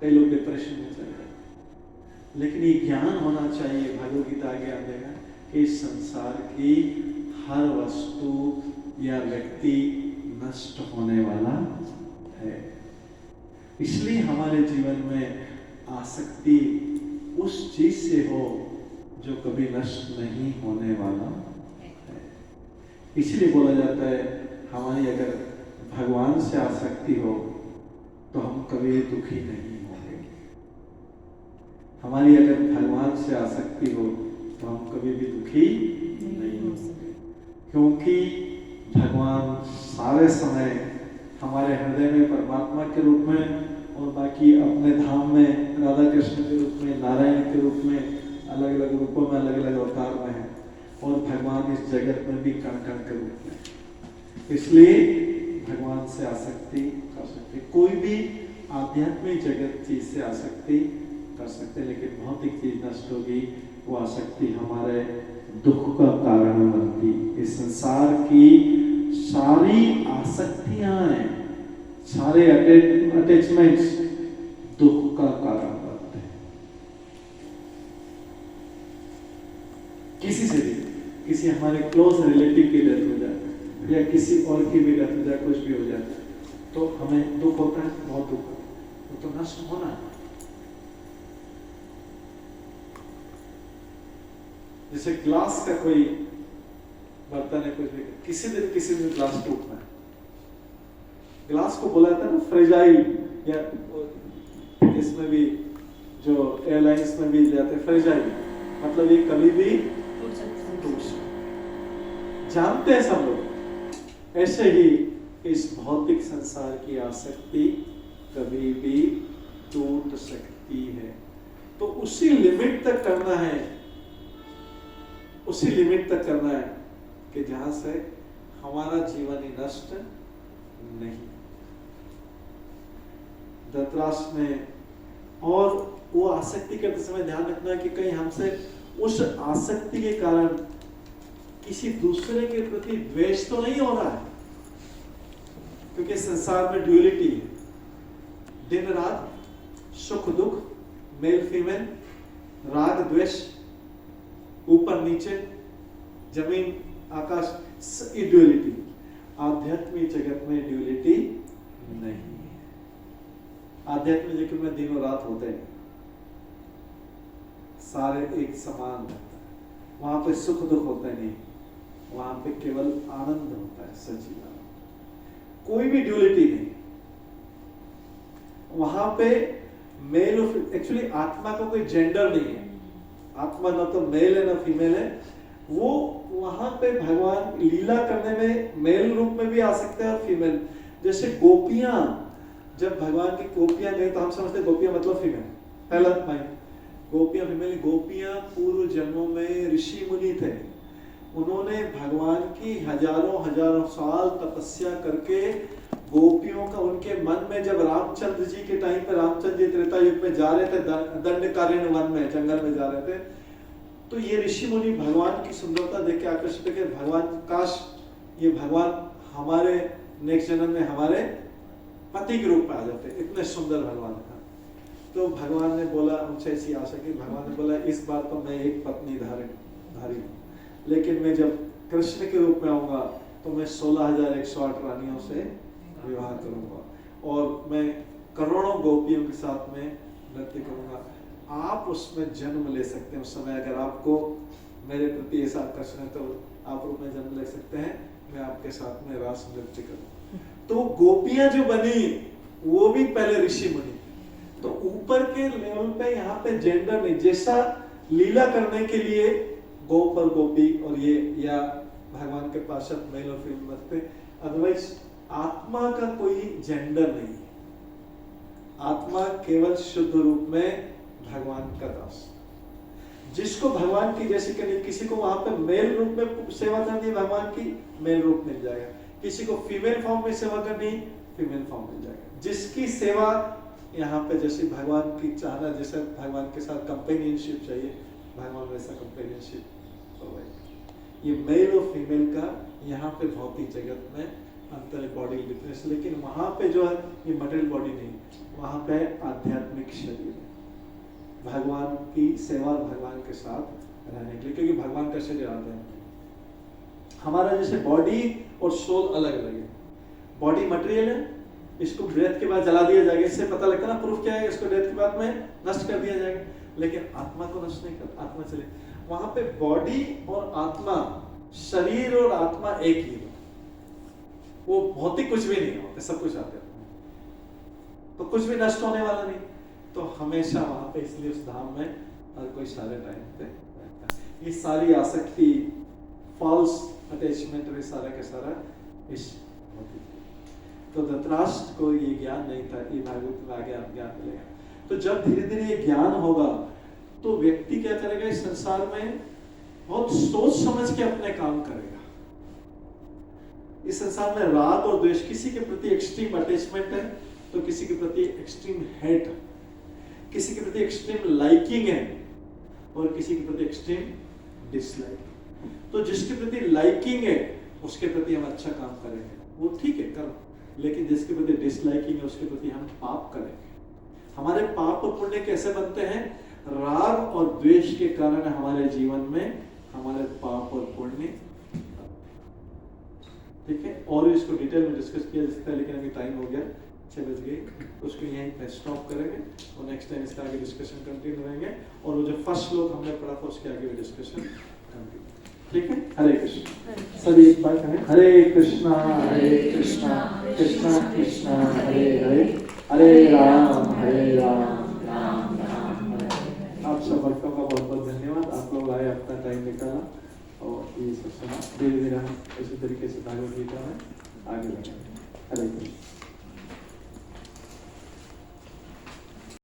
कई लोग डिप्रेशन में चले जाते। लेकिन ये ज्ञान होना चाहिए, भगवद गीता आगे आएगा कि इस संसार की हर वस्तु या व्यक्ति नष्ट होने वाला है। इसलिए हमारे जीवन में आसक्ति उस चीज से हो जो कभी नष्ट नहीं होने वाला है। इसलिए बोला जाता है हमारी अगर भगवान से आसक्ति हो तो हम कभी दुखी नहीं होंगे। हमारी अगर भगवान से आसक्ति हो तो हम कभी भी दुखी नहीं होंगे, क्योंकि भगवान सारे समय हमारे हृदय में परमात्मा के रूप में और बाकी अपने धाम में राधा कृष्ण के रूप में, नारायण के रूप में, अलग अलग रूपों में, अलग अलग अवतार में है, और भगवान इस जगत में भी कण कण के रूप में। इसलिए भगवान से आसक्ति कर सकते, कोई भी आध्यात्मिक जगत चीज से आसक्ति कर सकते, लेकिन भौतिक चीज नष्ट होगी, वो आसक्ति हमारे दुख का कारण बनती। इस संसार की सारी आसक्तियां हैं, सारे अटैचमेंट्स दुख का कारण बनते हैं। किसी से भी, किसी हमारे क्लोज रिलेटिव की डेथ हो जाए या किसी और की भी डेथ हो जाए, कुछ भी हो जाए, तो हमें दुख होता है, बहुत दुख होता है, वो तो नष्ट होना है। जैसे ग्लास का कोई बर्तन है, कुछ भी, किसी दिन ग्लास टूटना है। ग्लास को बोला जाता है ना फ्रेजाइल, या इसमें भी जो एयरलाइंस में भी जाते हैं फ्रेजाइल, मतलब ये कभी भी टूट सकता, जानते हैं सब लोग। ऐसे ही इस भौतिक संसार की आसक्ति कभी भी टूट सकती है, तो उसी लिमिट तक करना है, उसी लिमिट तक करना है कि जहां से हमारा जीवन ही नष्ट नहीं। धृतराष्ट्र ने, और वो आसक्ति करते समय ध्यान रखना है कि कहीं हमसे उस आसक्ति के कारण किसी दूसरे के प्रति द्वेष तो नहीं हो रहा है, क्योंकि संसार में ड्यूअलिटी है, दिन रात, सुख दुख, मेल फीमेल, राग द्वेष, ऊपर नीचे, जमीन आकाश, ड्यूअलिटी। आध्यात्मिक जगत में ड्यूअलिटी नहीं। आध्यात्मिक जगत में दिनों रात होते हैं, सारे एक समान रहता है। वहां पे सुख दुख होता नहीं, वहां पे केवल आनंद होता है, सच्चिदानंद, कोई भी ड्यूलिटी नहीं। वहां पे मेल और एक्चुअली आत्मा का कोई जेंडर नहीं है, आत्मा ना तो मेल है ना फीमेल है। वो वहां पे भगवान लीला करने में मेल रूप में भी आ सकते हैं और फीमेल। जैसे गोपियां, जब भगवान की गोपियां गई तो हम समझते गोपियां मतलब फीमेल, पहला माइंड गोपियां फीमेल। गोपियां पूर्व जन्मों में ऋषि मुनि थे, उन्होंने भगवान की हजारों हजारों साल तपस्या करके गोपियों का उनके मन में, जब रामचंद्र जी के टाइम पे रामचंद्र जी त्रेता युग में जा रहे थे दंडकारण्य वन में, जंगल में जा रहे थे, तो ये ऋषि मुनि भगवान की सुंदरता देख के आकर्षित होकर भगवान, काश ये भगवान हमारे नेक्स्ट जन्म में हमारे पति के रूप में आ जाते, इतने सुंदर भगवान था। तो भगवान ने बोला, मुझे ऐसी आशा की, भगवान ने बोला इस बार तो मैं एक पत्नी धारी हूँ, लेकिन मैं जब कृष्ण के रूप में आऊंगा तो मैं 16,108 रानियों से विवाह करूंगा और मैं करोड़ों गोपियों के साथ में नृत्य करूंगा। आप उसमें जन्म ले सकते हैं उस समय, अगर आपको मेरे प्रति ऐसा आकर्षण है तो आप उसमें जन्म ले सकते हैं, मैं आपके साथ में रास नृत्य करूं। तो गोपियां जो बनी वो भी पहले ऋषि मुनि। तो ऊपर के लेवल पे यहाँ पे जेंडर नहीं, जैसा लीला करने के लिए गोप और गोपी और ये या भगवान के पार्षद मेल और फीमेल बनते, अदरवाइज आत्मा का कोई जेंडर नहीं है। आत्मा केवल शुद्ध रूप में भगवान का दास, जिसको भगवान की जैसी करनी, किसी को वहां पे मेल रूप में सेवा करनी भगवान की मेल रूप मिल जाएगा, किसी को फीमेल फॉर्म में सेवा करनी फीमेल फॉर्म मिल जाएगा। जिसकी सेवा यहाँ पे जैसे भगवान की चाहना, जैसे भगवान के साथ कंपेनियनशिप चाहिए, भगवान वैसा कंपेनियनशिप प्रोवाइड। ये मेल और फीमेल का यहाँ पे भौतिक जगत में अंतर है, बॉडी डिफरेंस। लेकिन वहां पे जो है ये मटेरियल बॉडी नहीं, वहां पे आध्यात्मिक शरीर है, भगवान की सेवा भगवान के साथ रहने के लिए, क्योंकि भगवान का शरीर आध्यात्मिक। हमारा जैसे बॉडी और सोल अलग अलग है। बॉडी मटेरियल है, इसको डेथ के बाद जला दिया जाएगा, इससे पता लगता है ना प्रूफ क्या है, इसको डेथ के बाद में नष्ट कर दिया जाएगा, लेकिन आत्मा को नष्ट नहीं कर, आत्मा चले। वहां पे बॉडी और आत्मा, शरीर और आत्मा एक ही है, वो भौतिक कुछ भी नहीं होते, सब कुछ आते हैं, तो कुछ भी नष्ट होने वाला नहीं। तो हमेशा वहां पे, इसलिए उस धाम में हर कोई सारे टाइम पे रहता है। ये सारी आसक्ति, फॉल्स अटैचमेंट, वे सारा के सारा इस तो धृतराष्ट्र को ये ज्ञान नहीं था, ये भागवत में आगे आप ज्ञान मिलेगा। तो जब धीरे धीरे ये ज्ञान होगा तो व्यक्ति क्या करेगा, इस संसार में बहुत सोच समझ के अपने काम करेगा। इस संसार में राग और द्वेष, किसी के प्रति एक्सट्रीम अटैचमेंट है तो किसी के प्रति एक्सट्रीम हेट, किसी के प्रति एक्सट्रीम लाइकिंग है और किसी के प्रति एक्सट्रीम डिसलाइक। तो जिसके प्रति लाइकिंग है उसके प्रति हम अच्छा काम करेंगे, वो ठीक है करो, लेकिन जिसके प्रति डिसलाइकिंग है उसके प्रति हम पाप करेंगे। हमारे पाप और पुण्य कैसे बनते हैं? राग और द्वेष के कारण हमारे जीवन में हमारे पाप और पुण्य, ठीक है। और इसको डिटेल में डिस्कस किया जा सकता है, लेकिन अभी टाइम हो गया, 6 बज गए, तो उसको यहीं पे स्टॉप करेंगे और नेक्स्ट टाइम इसका आगे डिस्कशन कंटिन्यू रहेंगे। और वो जो फर्स्ट श्लोक हमने पढ़ा था उसके आगे भी डिस्कशन कंटिन्यू, ठीक है। हरे कृष्ण। सभी एक बार कहें, हरे कृष्णा कृष्णा कृष्णा हरे हरे, हरे राम राम राम हरे। आप सब भक्तों का बहुत बहुत धन्यवाद, आप लोग आए, अपना टाइम निकाला और ये सब सुना। धीरे धीरे हम इसी तरीके से भागवत गीता में आगे बढ़ेंगे। हरे कृष्ण।